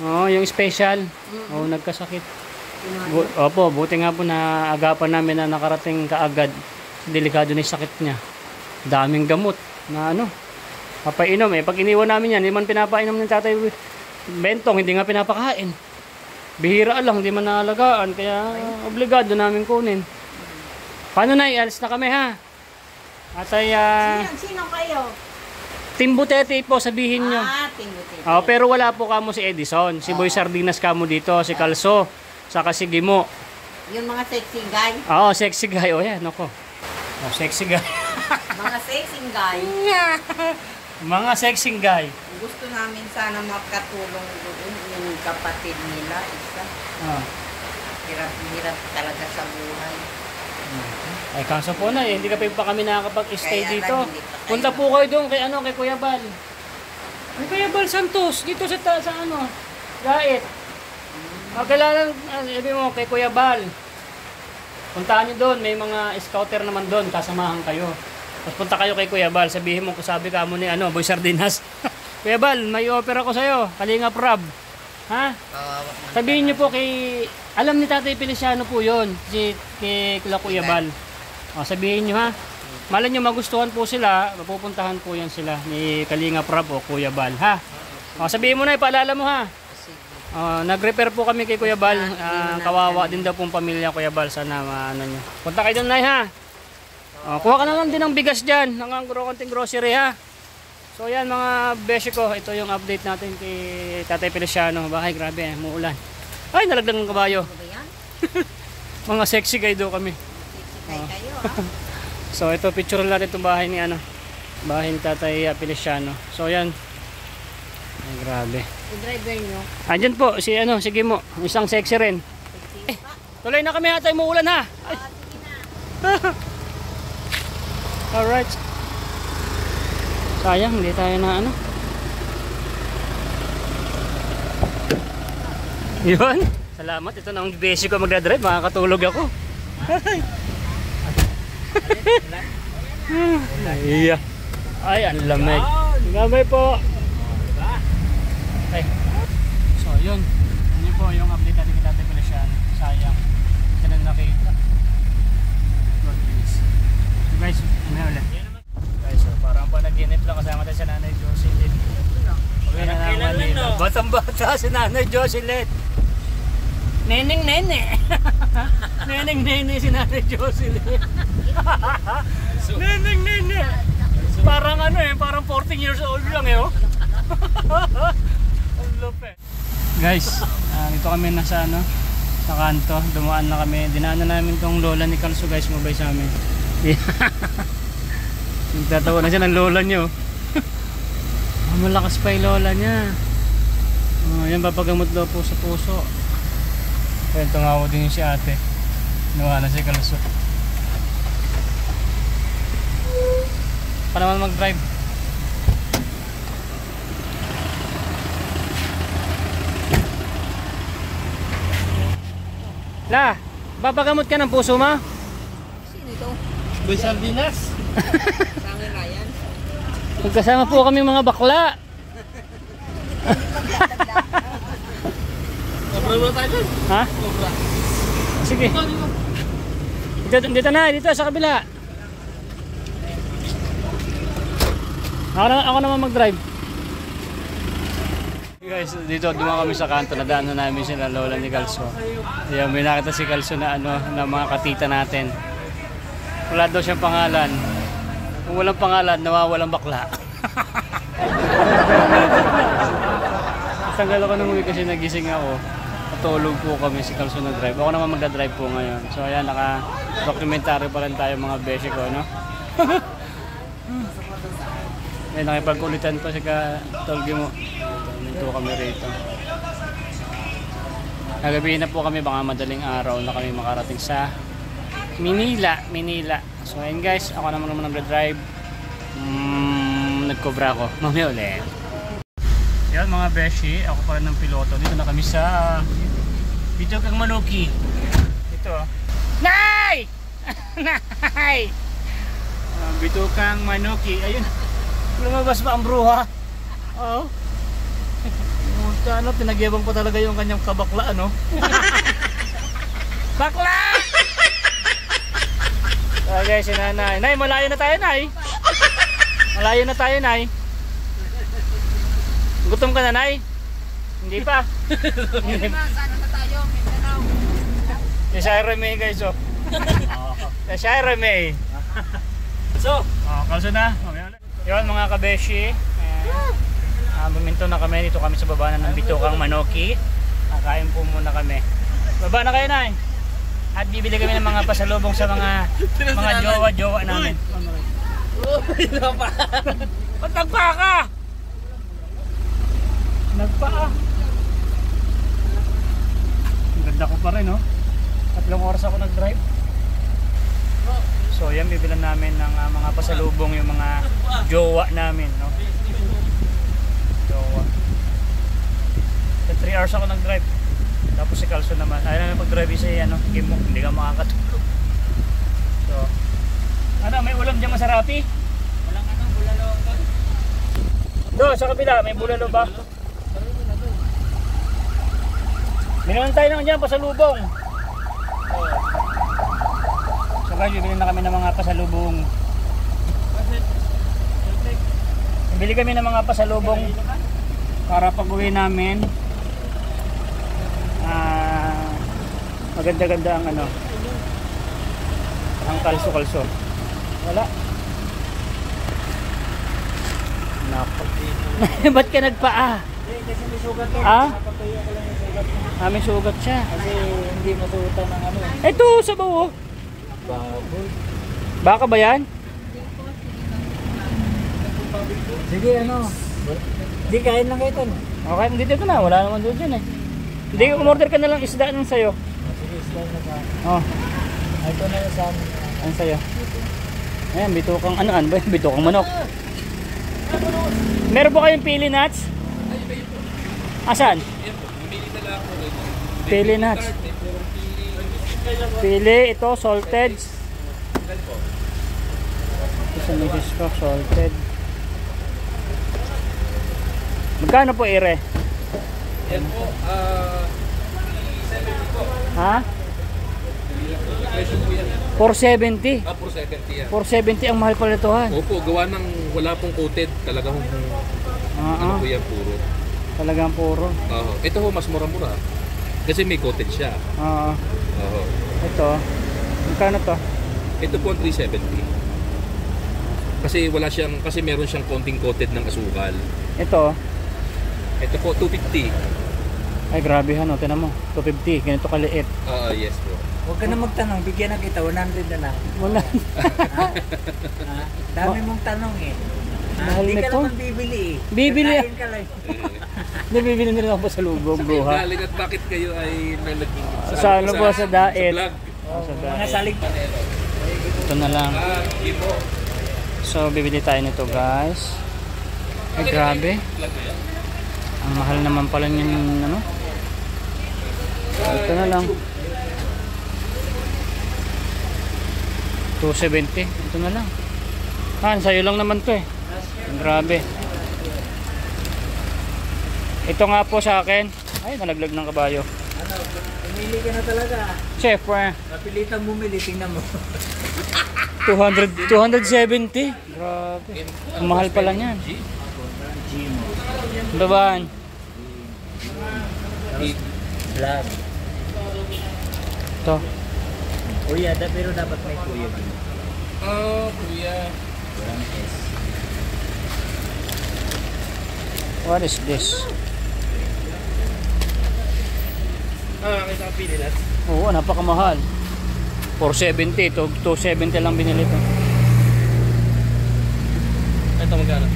Oh, yung special. Oh, nagkasakit. Opo, buti nga po na agapan namin na nakarating kaagad. Delikado na yung sakit niya. Daming gamot na ano, papainom eh. Pag iniwan namin yan, hindi man pinapainom ng tatay Bentong, hindi nga pinapakain. Bihira lang, hindi man naalagaan. Kaya obligado namin kunin. Paano na, alis na kami ha? Atay, Sino kayo? Timbutete po sabihin nyo. Tinggutin. Pero wala po kamo si Edison. Si Boy Sardinas kamo dito, si Kalso, saka si Gimo. Yung mga sexy guy. Oo, sexy guy. O yan, ako. Sexy guy. Mga sexy guy. Mga sexy guy. Gusto namin sana makatulong doon yung kapatid nila. Isa. Hirap-hirap talaga sa buhay. Ay, kaso po na hindi pa kami nakakapag-stay Kaya dito. lang, hindi pa kayo Punta po kayo doon kay kay Kuya Bal. Kay Kuya Bal Santos, dito sa Gait. Kailangan, sabi mo, kay Kuya Bal. Puntahan nyo doon, may mga scouter naman doon, kasamahan kayo. Tapos punta kayo kay Kuya Bal, sabihin mo, sabi ka mo ni Boy Sardinas. Kuya Bal, may offer ako sa'yo, Kalingap Rob. Ha? Sabihin nyo po alam ni Tatay Feliciano po yun, kay Kuya Bal. Sabihin nyo ha. Malay nyo magustuhan po sila, mapupuntahan po yan sila ni Kalingap Rob o Kuya Bal ha. Sabihin mo na, ipaalala mo ha. Nag-repair po kami kay Kuya Bal. Kawawa din daw pong pamilya Kuya Bal. Sana nyo. Punta kayo doon, Nay ha. Kuha ka na lang din ng bigas dyan, ng konting grocery ha. So yan mga beshi ko, ito yung update natin kay Tatay Feliciano. Bahay, grabe muulan. Ay, nalagdag ng kabayo. Mga sexy guy daw kami. Kayo So ito, picture natin itong bahay ni bahay ni Tatay Feliciano. So yan. Ay, grabe. yung driver nyo. Andyan po, sige mo. Isang sexy rin. Tuloy na kami hatay mo ulan ha. Ay. Alright. Sayang, hindi tayo na Yun. Salamat. Ito na ang basic ko magdadrive. Makakatulog ako. Iya. Ay, ang lamig. Gamay po. Ay. So, yun. Yun po yung update natin kita Tatay Feliciano. Sayang. Ito na nakita. God bless. So guys, ulit. Guys, so parang panaginip lang kasama tayo sa Nanay Jocelyn. Okay na naman dito. Batang-bata si Nanay Jocelyn. Neneng-nene. Neneng-nene si Nanay Jocelyn. Neneng-nene. Parang parang 14 years old lang oh. Ang lupit. Guys, dito kami nasa sa kanto. Dumaan na kami. Dinaanan namin tong lola ni Kalso guys, mabay sa amin. Nagtatawa na siya ng lola niyo. Malakas pa yung lola niya. Yan, papagamot daw po sa puso. Kaya tungawa din yung si ate. Nawa na si Kalso. Pa naman mag-drive. La, papagamot ka ng puso mo? Sino ito? Boy Sardinas. Sangin Ryan. Magkasama po kami mga bakla. Sobra tayo dun. Ha? Sobra. Sige. Dito na, dito sa kabila. Ako naman mag-drive. Guys, dito dumaan kami sa kanto, nadaan na namin sila lola ni Kalso. Ayan, may nakita si Kalso na na mga katita natin. Wala daw siyang pangalan. Kung walang pangalan, nawawalang bakla. Tanggal ako ng uwi kasi nagising ako. Natulog po kami si Kalso nag-drive. Ako naman magdadrive po ngayon. So ayan, naka-documentary pa rin tayo mga beshi ko, no? Ayan, nakipagkulitan pa si Tolgi mo. Dito kami rito. Nagabihin na po kami, baka madaling araw na kami makarating sa Manila. So ayun guys, ako naman nag-drive. Nagkobra ako. Mamaya ulit. Yan mga beshi, ako pa rin ng piloto. Dito na kami sa Bitukang Manuki. Ito. Nay! Nay! Bitukang Manuki. Ayun. Lumabas pa ang bruha. Oo. Tinagibang pa talaga yung kanyang kabakla, ano? Bakla! So guys, si nanay. Nay, malayo na tayo, nay. Malayo na tayo, nay. Gutom ka na, nay? Hindi pa. Sana na tayo, Mindanao. Si Shira May, guys, oh. Si Shira May. So, kalso na. Yun, mga kabeshi. Buminto na kami. Dito kami sa baba na ng Bitukang Manoki. Kakain po muna kami. Baba na kayo, nay. At bibili kami ng mga pasalubong sa mga jowa-jowa namin. Ba't nagpaa ka? Nagpaa. Ang ganda ko pa rin, oh. 3 oras ako nag-drive. So yan, bibilan namin ng mga pasalubong yung mga jowa namin, no? Jowa. 3 hours ako nag-drive. Tapos si Calso naman, ayaw namin pag-drive sa ano, game mo, hindi ka makakatulog. So, ano, may ulam dyan masarapi? Walang ano, bulalo. Do, sa kabila, may bulalo ba? Binunan tayo naman dyan, pasalubong. So guys, bibili na kami ng mga pasalubong. Bibili kami ng mga pasalubong para pag-uwi namin. Maganda-ganda ang ano, ang kalso-kalso. Wala. Nako. Ba't ka nagpaa? Kasi may sugat to. Ah? Napatuyo ko lang yung sugat mo. May sugat siya. Kasi hindi masuotan ng ano. Ito, sa bawo. Baboy. Baka ba yan? Sige, ano. Hindi, kain lang kayo ito. Okay, dito na. Wala naman doon dyan eh. Hindi, umorder ka na lang isda ng sayo. Sige, slide na ka. Oh, Ito na yung sa amin. ang sayo. Ayan, bitukang, ano ba yun? Bitukang manok. Meron ba kayong pili nuts? Asan? Pili nuts. Pili, ito, salted. Ito sa misis ko, salted. Magkano po, Ire? Yan po, Ha? presyo po yan. 470. For 70 yan. 470 ang mahal pala ito, ha? Opo, gawa ng wala pong coated. Talagang ano po yan, puro. Talagang puro. Ito ho, mas mura-mura. Kasi may coated siya. Oo. Oo. Ito. Magkano to? Ito po ang 370. Kasi wala siyang, kasi meron siyang konting coated ng asukal. Ito. Ito po, 250. Ay, grabe ha, no? Tinan mo. 250. Ganito kaliit. Yes po. Huwag ka na magtanong, bigyan na kita, 100 na lang. Wala. Dami mong tanong eh. Mahal Hindi ka nito. naman bibili eh. Bibili Kakain ka lang. Nabibili nila ako sa lubong, bro, ha? Galing at bakit kayo ay nalaging Sa ano po, sa diet. Sa vlog. Sa Mga diet. salig. Ito na lang. Ibo. So, bibili tayo nito, guys. Ay, grabe. Ang mahal naman pala yung, ano? Ito na lang. 270. Ito na lang. Sa'yo lang naman to eh. Grabe. Ito nga po sa akin. Ay, nalaglag ng kabayo. Ano, pumili ka na talaga. Chef, Napilitan bumili, tingnan mo. 270. Grabe. Ang mahal pala niyan. Babaan. Vlog. Ito. Kuya, pero dapat may kuya dito. Kuya. Walang S. What is this? Kita ang pili natin. Oo, napakamahal. 470. Ito, 270 lang binili ito. Ito magkano?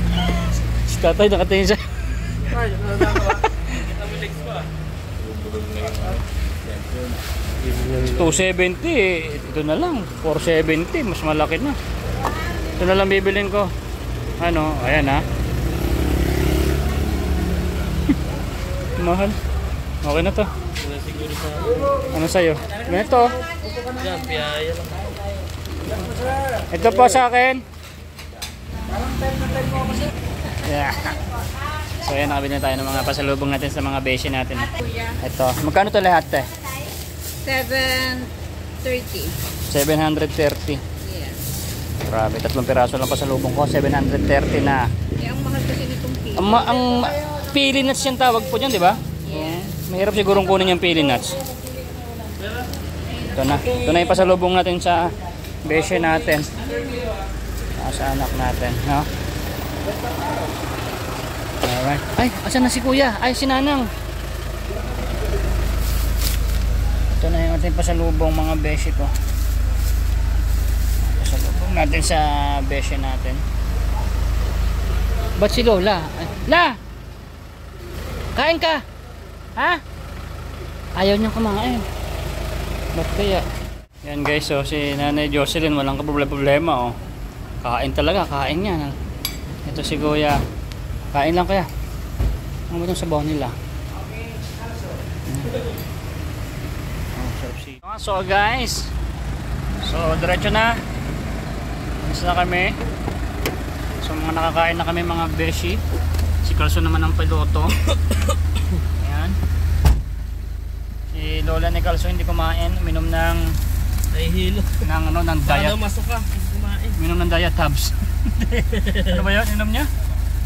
Si tatay nakatingin siya. Ay, kita mo legs pa. 270 eh. Ito na lang. 470. Mas malaki na. Ito na lang bibilin ko. Ano? Ayan ha. Mahal. Okay na to. Siguro sa Ano sa'yo? Ganito. yan, piyaya lang. Ito po sa akin. Yeah. So ayan, nakabili na tayo ng mga pasalubong natin sa mga beshi natin. Ito. Magkano to lahat, te? 730. 730. Yes. Grabe, 3 piraso lang pa sa lubong ko. 730 na. Eh, ang mahal kasi nitong pili. Ang pili nuts yung tawag po dyan, di ba? Yes. Mahirap sigurong kunin yung pili nuts. Ito na. Ito na yung pasalubong natin sa besye natin. Sa anak natin. No? Alright. Ay, asan na si kuya? Ay, si nanang. Ito na yung ating pasalubong mga besye ko. Pasalubong natin sa besye natin. Ba't si Lola? La! Kain ka! Ha? Ayaw niyang kumain. Ba't kaya? Yan guys, so si Nanay Jocelyn walang problema oh. Kain talaga, kain niya. Ito si Kuya. Kain lang kaya. Ano ba itong sabaw nila? So guys, so diretso na. Isa na kami. So mga nakakain na kami mga beshi. Si Carlson naman ang piloto. Ayan. Si Lola ni Carlson hindi kumain, uminom ng Nahihilo. ng diet. Paano masok ka? Kumain. Uminom ng diatabs. Ano ba 'yon? Inom niya?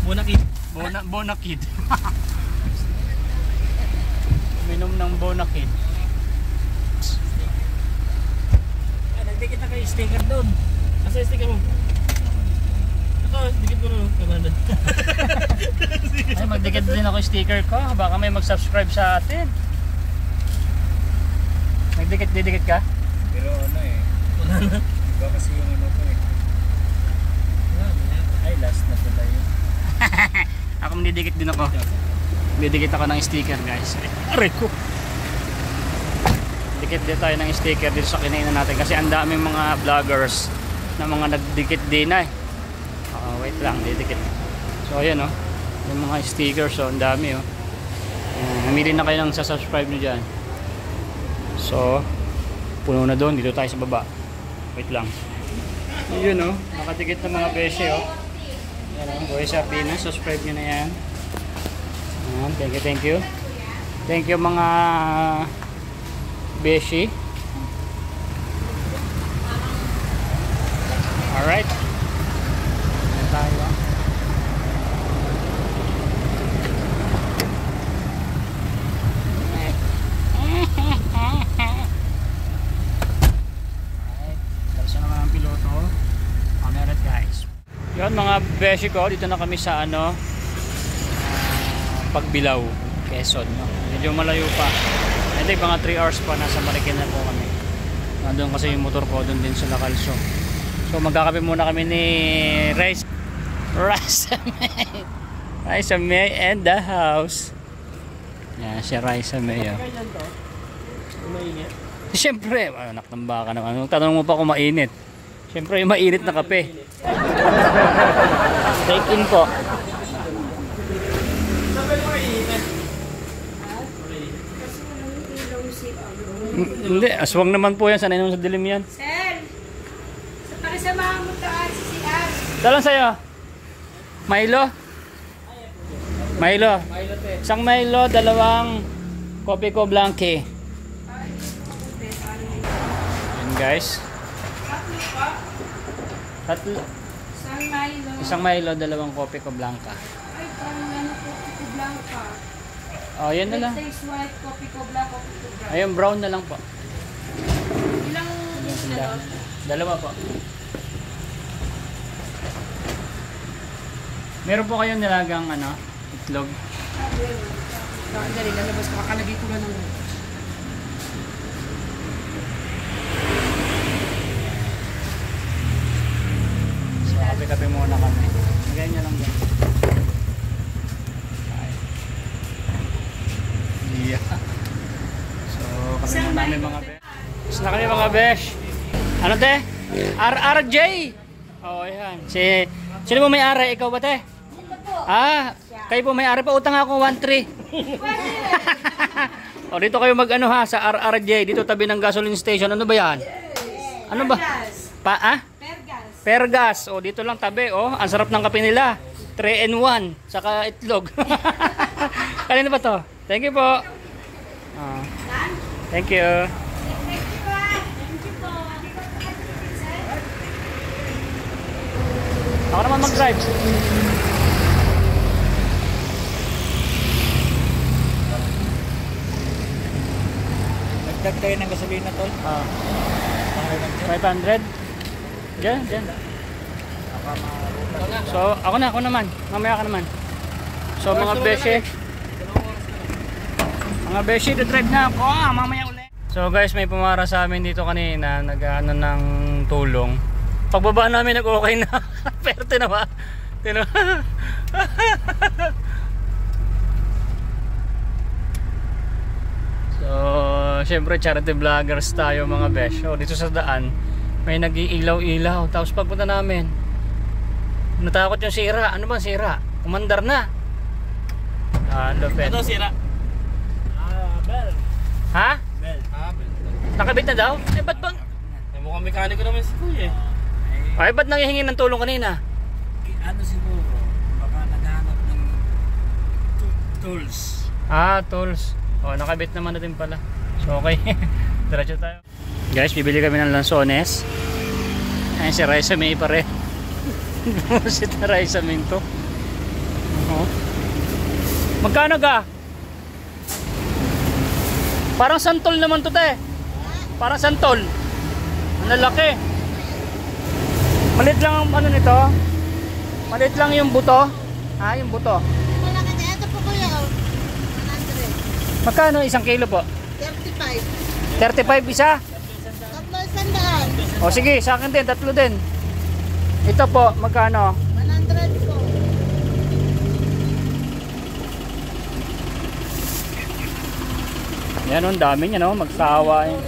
Bonakid. Bonakid. Uminom ng Bonakid. Nagdikit na kayo sticker doon. Asa yung sticker mo? Ito, dikit mo na. Kamanda. Ay, magdikit din ako yung sticker ko. Baka may mag-subscribe sa atin. Didikit ka? Pero ano eh, Wala na. iba kasi yung ano ko eh. Ay, last na pala yun. Ako didikit din ako. Didikit ako ng sticker guys. Aray ko. Dikit din tayo ng sticker dito sa kinainan natin kasi ang daming mga vloggers na mga nagdikit din ay. Wait lang, didikit. So ayan oh. Yung mga stickers oh, ang dami oh. Namili na kayo ng sa-subscribe nyo dyan. So puno na doon, dito tayo sa baba. Wait lang. Yun oh, nakatikit na mga beshe oh. Yan oh, Boy sa Pinas, subscribe nyo na yan. Ayan, thank you. Thank you mga beshi. Alright. Yan tayo ah. Yun mga beshi ko, dito na kami sa ano Pagbilao, Quezon no? Medyo malayo pa. I think mga 3 hours pa nasa Marikina po kami. Nandun kasi yung motor ko doon din sa Lacalso. So magkakape muna kami ni Raisa May and the house. Yan si Raisa May oh. Siyempre, anak ng baka naman. Tanong mo pa kung mainit. Siyempre yung mainit na kape. Take in po. Hindi, aswang naman po yan. Sanay naman sa dilim yan. Sir, sa pakisamahan mo taan si CR. Dalan sa'yo. Milo? Milo. Isang Milo, 2 kopi ko blanque. Yan guys. Tatlo. Isang Milo. Isang Milo, 2 kopi ko blanca. Ay, parang ano po, Coco Blanca. Oh, yan na lang. Next white, coffee ko black, coffee ko brown. Ayun, brown na lang po. Ilang Dalawa po. Meron po kayong nilagang ano, itlog. Dali, lalabas ko. Kakalagay ko lang ng So, kape-kape muna kami. Ganyan lang din. Yeah. So, kami muna namin mga besh. Gusto na kami mga besh. Ano te? RRJ! Oh, yan. Sino mo may-ari? Ikaw ba te? Ah, kayo po may-ari pa. Utang ako 1.3. O, dito kayo mag-ano ha, sa RRJ. Dito tabi ng gasoline station. Ano ba yan? Ano ba? Pergas. O, dito lang tabi. O, ang sarap ng kape nila. 3-in-1. Saka itlog. Kanina ba to? Thank you po. Thank you. Ako naman mag-drive. Nagdag kayo ng gasolina tol. Ah, Para lang dyan. 500. Diyan, diyan. So, ako naman. Mamaya ka naman. So, mga beshi. Mga beshi, drive na ako. Mamaya ulit. So, guys, may pumara sa amin dito kanina. Nag-ano ng tulong. Pagbaba namin, nag-okay na. Pero tinawa. So, syempre charity vloggers tayo mga besh. So, dito sa daan, may nag-iilaw-ilaw. Tapos pagpunta namin, natakot yung sira. Ano bang sira? Umandar na. Lupet. Ito sira. Bell. Ha? Bell. Bell. Nakabit na daw? Eh, ba't bang? Mukhang mekaniko naman si Kuya eh. Ay, ba't nangihingi ng tulong kanina? Ano siguro, baka naghahanap ng tools. Tools. Nakabit naman na din pala. So, okay. Diretso tayo. Guys, bibili kami ng lansones. Ayan si Raisa May pa rin. Si Raisa May to. Magkano ka? Parang santol naman to, te. Parang santol. Ang lalaki. Malit lang ang ano nito. Malit lang yung buto. Yung buto. Malaki na. Ito po kuya. 100. Magkano? 1 kilo po? 35. 35 isa? Tatlo isandaan. O sige, sa akin din, 3 din. Ito po, magkano? 100 po. Yan, ang dami niya, no? Magsawa yun.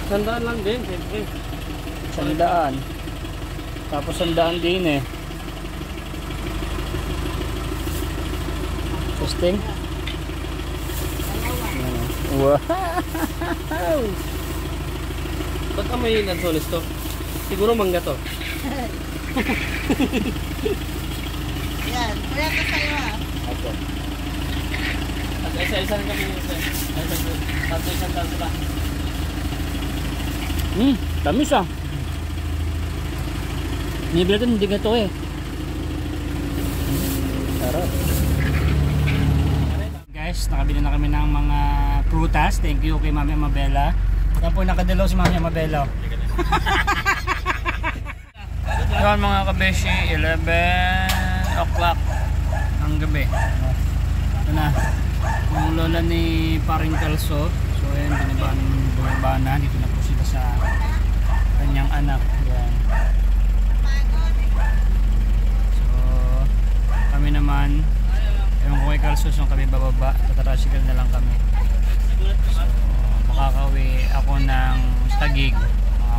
Sandaan lang din, siyempre. 100. Tapos 100 din eh. Susting. Wow. Ba't may lansones to? Siguro mangga to. Yan. Kuya ka sa'yo At isa-isa rin kami tatlo isang daan sila. Tamis ah. Nibila ito, hindi ganito eh. Sarap. Guys, nakabili na kami ng mga prutas. Thank you kay Mami Amabela. Yan po nakadalaw si Mami Amabela. Yan mga kabeshi, 11 o'clock ang gabi. Ito na. Yung lola ni Paring Calso. So yan, bumaba na. Dito na po sila sa kanyang anak. Yan. So, kami naman, ewan ko kay Calsos nung kami bababa, tatarasical na lang kami. So, makakauwi ako ng Taguig,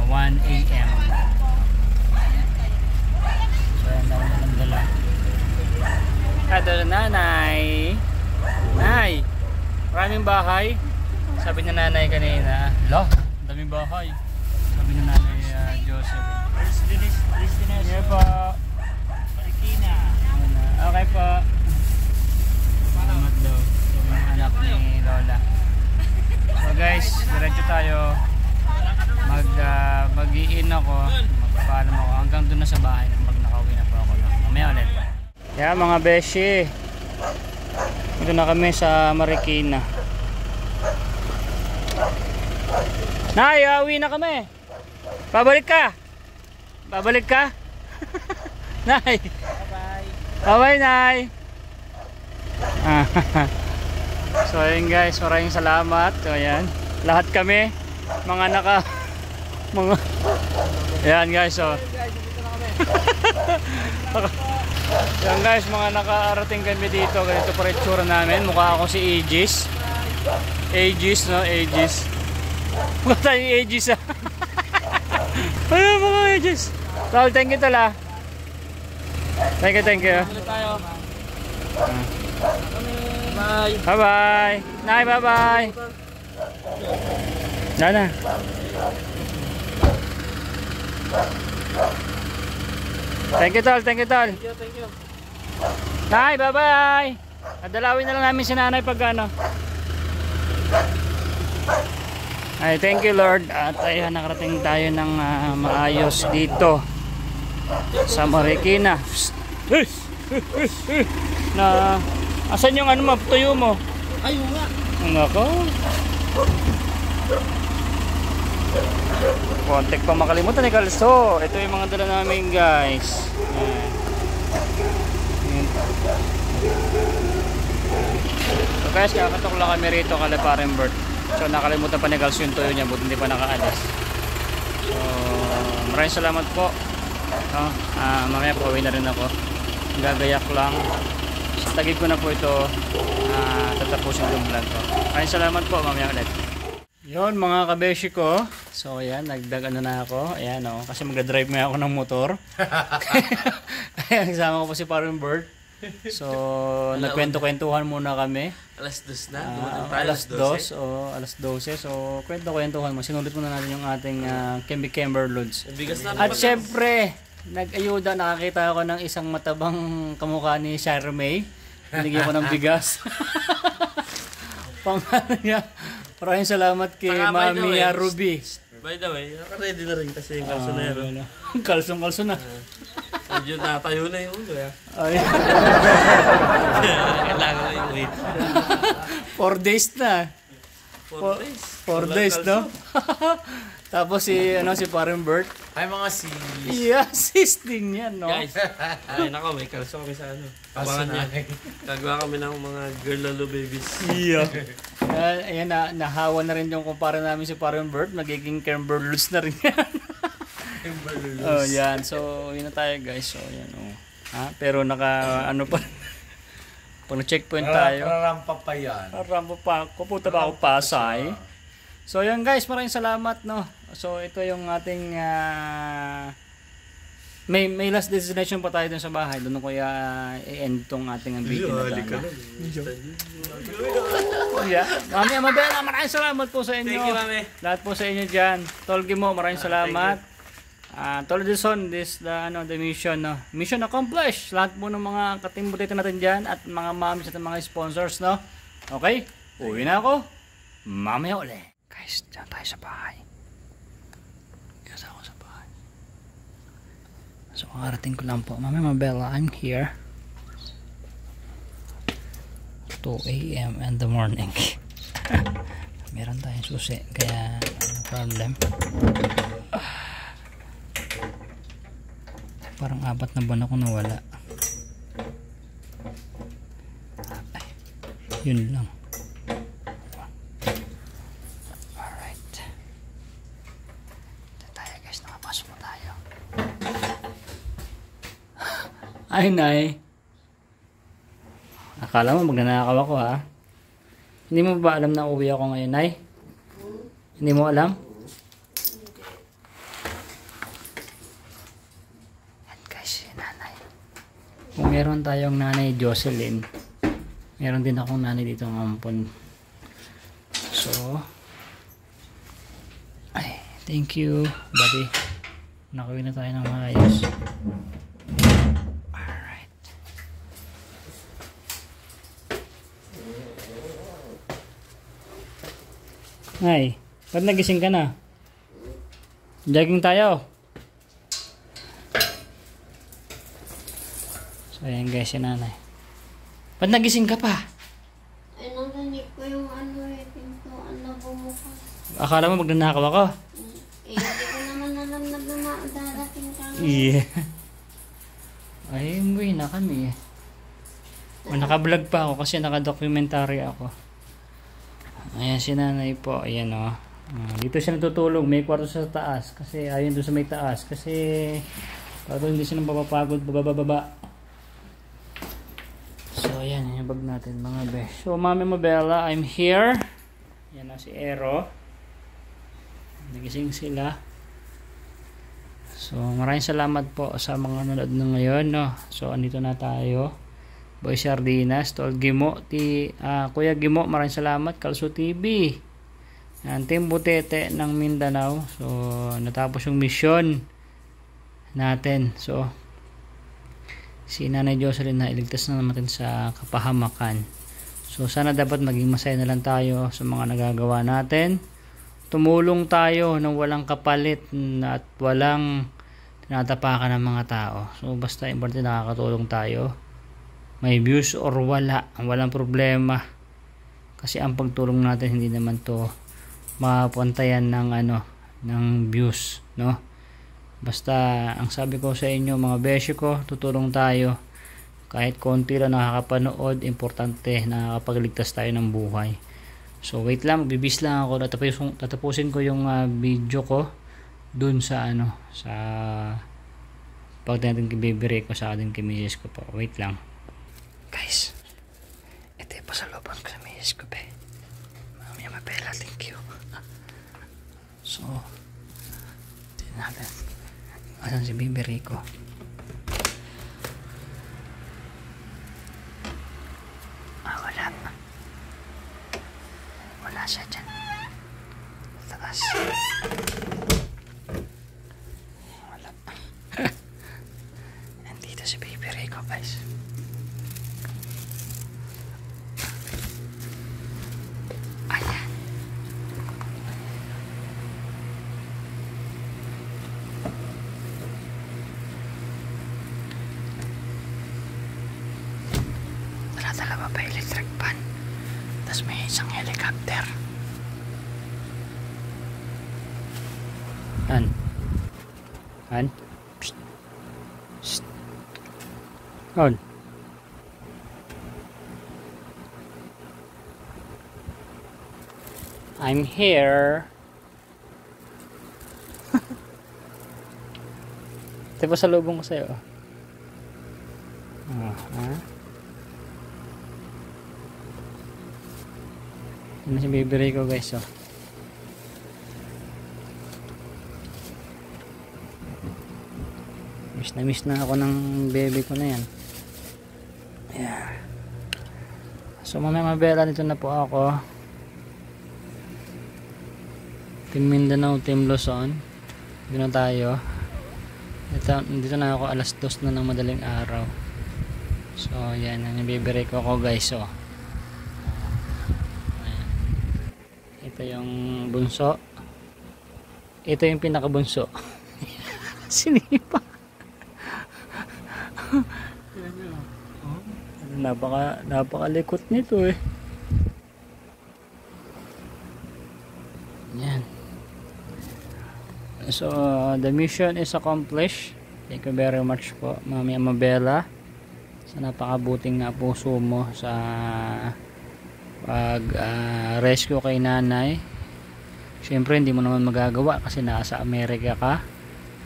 1 AM. So, yan lang naman dala. Ito na nanay. Nay, maraming bahay. Sabi niya nanay kanina, lo, daming bahay. Sabi niya nanay Joseph. Yeah po. Marikina. Okay po. Salamat daw. Yung anak ni Lola. So guys, diretso tayo. Mag-i-in ako. Magpapaalam ako. Hanggang doon na sa bahay. Pag nakauwi na po ako. Mamaya ulit. Yeah mga beshi. Ito na kami sa Marikina. Nay, uwi na kami. Babalik ka. Babalik ka? Nay. Bye-bye, Nay. So, ayun guys, maraming salamat. So, ayan. Lahat kami, mga ayan guys, so. Ayan guys, mga nakaarating kami dito. Ganito pa rin tsura namin. Mukha ako si Aegis. Aegis, no? Aegis. Mukha tayo Aegis, ha? Ayun, mga Aegis. Raul, thank you tala. Thank you. Ulit tayo. Bye. Bye-bye. Nay, bye-bye. Nana. Thank you, tol. Thank you. Nay, bye-bye. Nadalawin na lang namin si nanay pag ano. Ay, thank you Lord. At ayan, nakarating tayo ng maayos dito sa Marikina. Na, asan yung ano mo, tuyo mo? Ayun nga. Nako. Kontek pa makalimutan ni Kalso. Ito yung mga dala namin guys. Ayan. Ayan. So guys, kakatok lang kami rito kala Parembert. So nakalimutan pa ni Kalso yung tuyo niya, buti hindi pa nakaalis. So maraming salamat po. Mamaya pauwi na rin ako. Gagayak lang. Sa tagig ko na po ito. Tatapusin yung vlog ko. Maraming salamat po, mamaya ulit. Yun mga kabeshi ko. So ayan, nagdag ano na ako. Ayan o, kasi mag-drive mo ako ng motor. Ayan, kasama ko po si Parembert. So nagkwento-kwentuhan muna kami. Alas 2 na. Alas 2 o alas 12. So kwento-kwentuhan mo. Sinulit muna natin yung ating Kemby-Kember Loads. At syempre, nag-ayuda, nakakita ako ng isang matabang kamukha ni Charmaine. Binigyan ko ng bigas. Pangalan niya. Maraming salamat kay Mami Ruby. By the way, naka-ready na rin kasi yung kalsonero. Kalsong-kalso na. Medyo natayo na yung ulo. Ay. Kailangan na yung wait. 4 days na. 4 days. 4 days, no? Tapos si Parembert. Ay mga sis. Yeah, sis din yan, no? Guys, ay nako, may kalso kami sa ano. Abangan niya. Gagawa kami ng mga girl lalo babies. Yeah. Ayan, nahawa na rin yung kumpara namin si Parembert. Magiging Kimberlus na rin yan. Oh, yan. So, yun na tayo guys. So, yan. Oh. Pero ano pa. Pag na-checkpoint tayo. Rarampa pa yan. Rampa pa. Pupunta ba ako Pasay? So, yan guys. Maraming salamat, no? So, ito yung ating may last destination pa tayo dun sa bahay. Doon ko i-end tong ating video na ito. Yeah. Mami Amabela, maraming salamat po sa inyo. Thank you, Mami. Lahat po sa inyo dyan. Tolgi mo, maraming salamat. Tolgison, the mission, no? Mission accomplished. Lahat po ng mga katimbutito natin dyan at mga moms at mga sponsors, no? Okay? Uwi na ako. Mamaya ulit. Guys, dyan tayo sa bahay. Kasi ako sa bahay. So, kakarating ko lang po. Mami Amabela, I'm here. 2 AM in the morning. Meron tayong susi, kaya no problem. Parang 4 na buwan ako nawala. Ay, yun lang. Alright. Ito tayo guys, nakapasok na tayo. Ay, Nay. Akala mo magnanakaw ako, ha? Hindi mo ba alam na uwi ako ngayon, Nay? Hindi mo alam? Yan guys, si Nanay. Kung meron tayong Nanay Jocelyn, meron din akong nanay dito ng Ampon. So, ay, thank you, buddy. Nakawin na tayo ng maayos. Ay, ba't nagising ka na? Jogging tayo. So ayan guys, si Nanay. Ba't nagising ka pa? Ay, narinig ko yung pintuan na bumukas. Akala mo magnanakaw ako? Hindi ko naman alam na darating kami. Yeah. Ay, umuwi na kami. Naka-vlog pa ako kasi naka-documentary ako. Ayan si Nanay po. Ayan o. Dito siya natutulog. May kwarto sa taas. Kasi ayun doon sa may taas. Kasi para hindi siya nang papapagod. Bababa. So ayan. Yung bag natin mga besh. So Mami Amabela, I'm here. Ayan na si Ero. Nagising sila. So maraming salamat po sa mga nanood na ngayon. No? So andito na tayo. Boy Sardinas, Tol Gimo, Kuya Gimo, maraming salamat. Kalso TV, Team Butete ng Mindanao. So natapos yung mission natin. So si Nanay Jocelyn na iligtas na natin sa kapahamakan. So sana dapat maging masaya na lang tayo sa mga nagagawa natin. tumulong tayo ng walang kapalit at walang tinatapakan ng mga tao. So basta importante nakakatulong tayo. May views or walang problema. Kasi ang pagtulong natin hindi naman to mapantayan ng views, no? Basta ang sabi ko sa inyo mga beshi ko, tutulong tayo. Kahit konti lang nakakapanood, importante nakakapagligtas tayo ng buhay. So wait lang, bibis lang ako, tatapusin ko yung video ko dun sa sa pag natin kibibire ko sa ating kimisis ko po. Wait lang guys, ito yung pasalubong ko sa misis ko be. Mamaya mapela, thank you. So tignan natin asan si bibire ko. Wala siya dyan taas. Wala. Nandito si baby Rico guys. Ayan. Dala-dala pa electric pan. Tapos may isang helicopter. Han? Psst. Psst. On. I'm here. Ito pa salubong ko sa'yo. Ano si baby Rico guys, oh. Miss na ako ng baby ko na yan. Yeah. So mamaya mabela dito na po ako. Team Mindanao, Team Luzon. Dito na tayo. Dito na ako alas 2 na ng madaling araw. So yan, yung baby Rico ko guys, oh. Ito yung bunso. Ito yung pinakabunso. Sinipa. Napakalikot nito eh. Yan. So the mission is accomplished. Thank you very much po Mami Amabela sa napakabuting na puso mo sa pag rescue kay nanay. Siyempre hindi mo naman magagawa kasi nasa Amerika ka.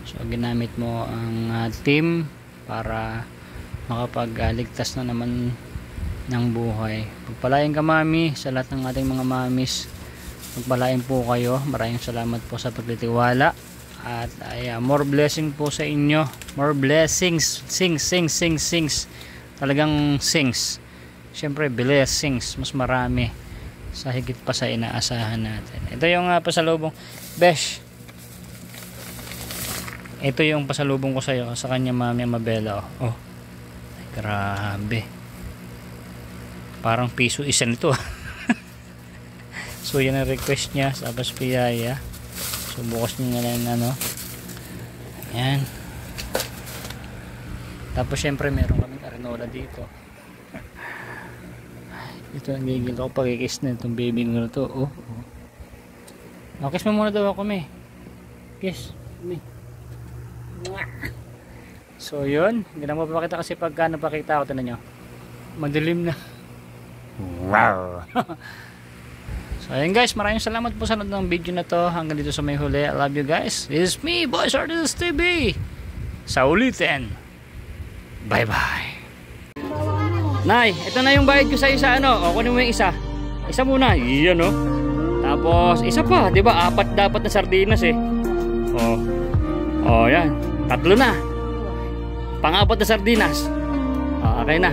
So ginamit mo ang team para makapagligtas na naman ng buhay. Pagpalain ka mami sa lahat ng ating mga mamis. Pagpalain po kayo. Maraming salamat po sa pagtitiwala. At more blessing po sa inyo. More blessings. Sings. Talagang sings. Siyempre blessings. Mas marami sa higit pa sa inaasahan natin. Ito yung pasalubong. Besh. Ito yung pasalubong ko sa iyo sa kanya Mami Amabela. Oh. Ay, grabe. Parang piso isa nito. So yan ang request niya sa Abas Piyaya. So bukas niya na lang Ayan. Tapos syempre meron kaming arenola dito. Ito ang gigil ako pagkikis na itong baby ko na to. Oh. Kiss mo muna daw ako may. Kiss. May. So yun, hindi na mapapakita kasi pagka napakita ako, tinan nyo madilim na. Wow. So ayun guys, maraming salamat po sa nanood ng video na to. Hanggang dito sa may huli. I love you guys. This is me, Boys Artist TV. Sa ulitin. Bye bye. Nay, ito na yung bayad ko sa isa o kunin mo yung isa. Isa muna, iyan Tapos isa pa, 'di ba? 4 dapat na sardinas eh. Oh, yan. 3 na. Pang-4 na sardinas. Okay na.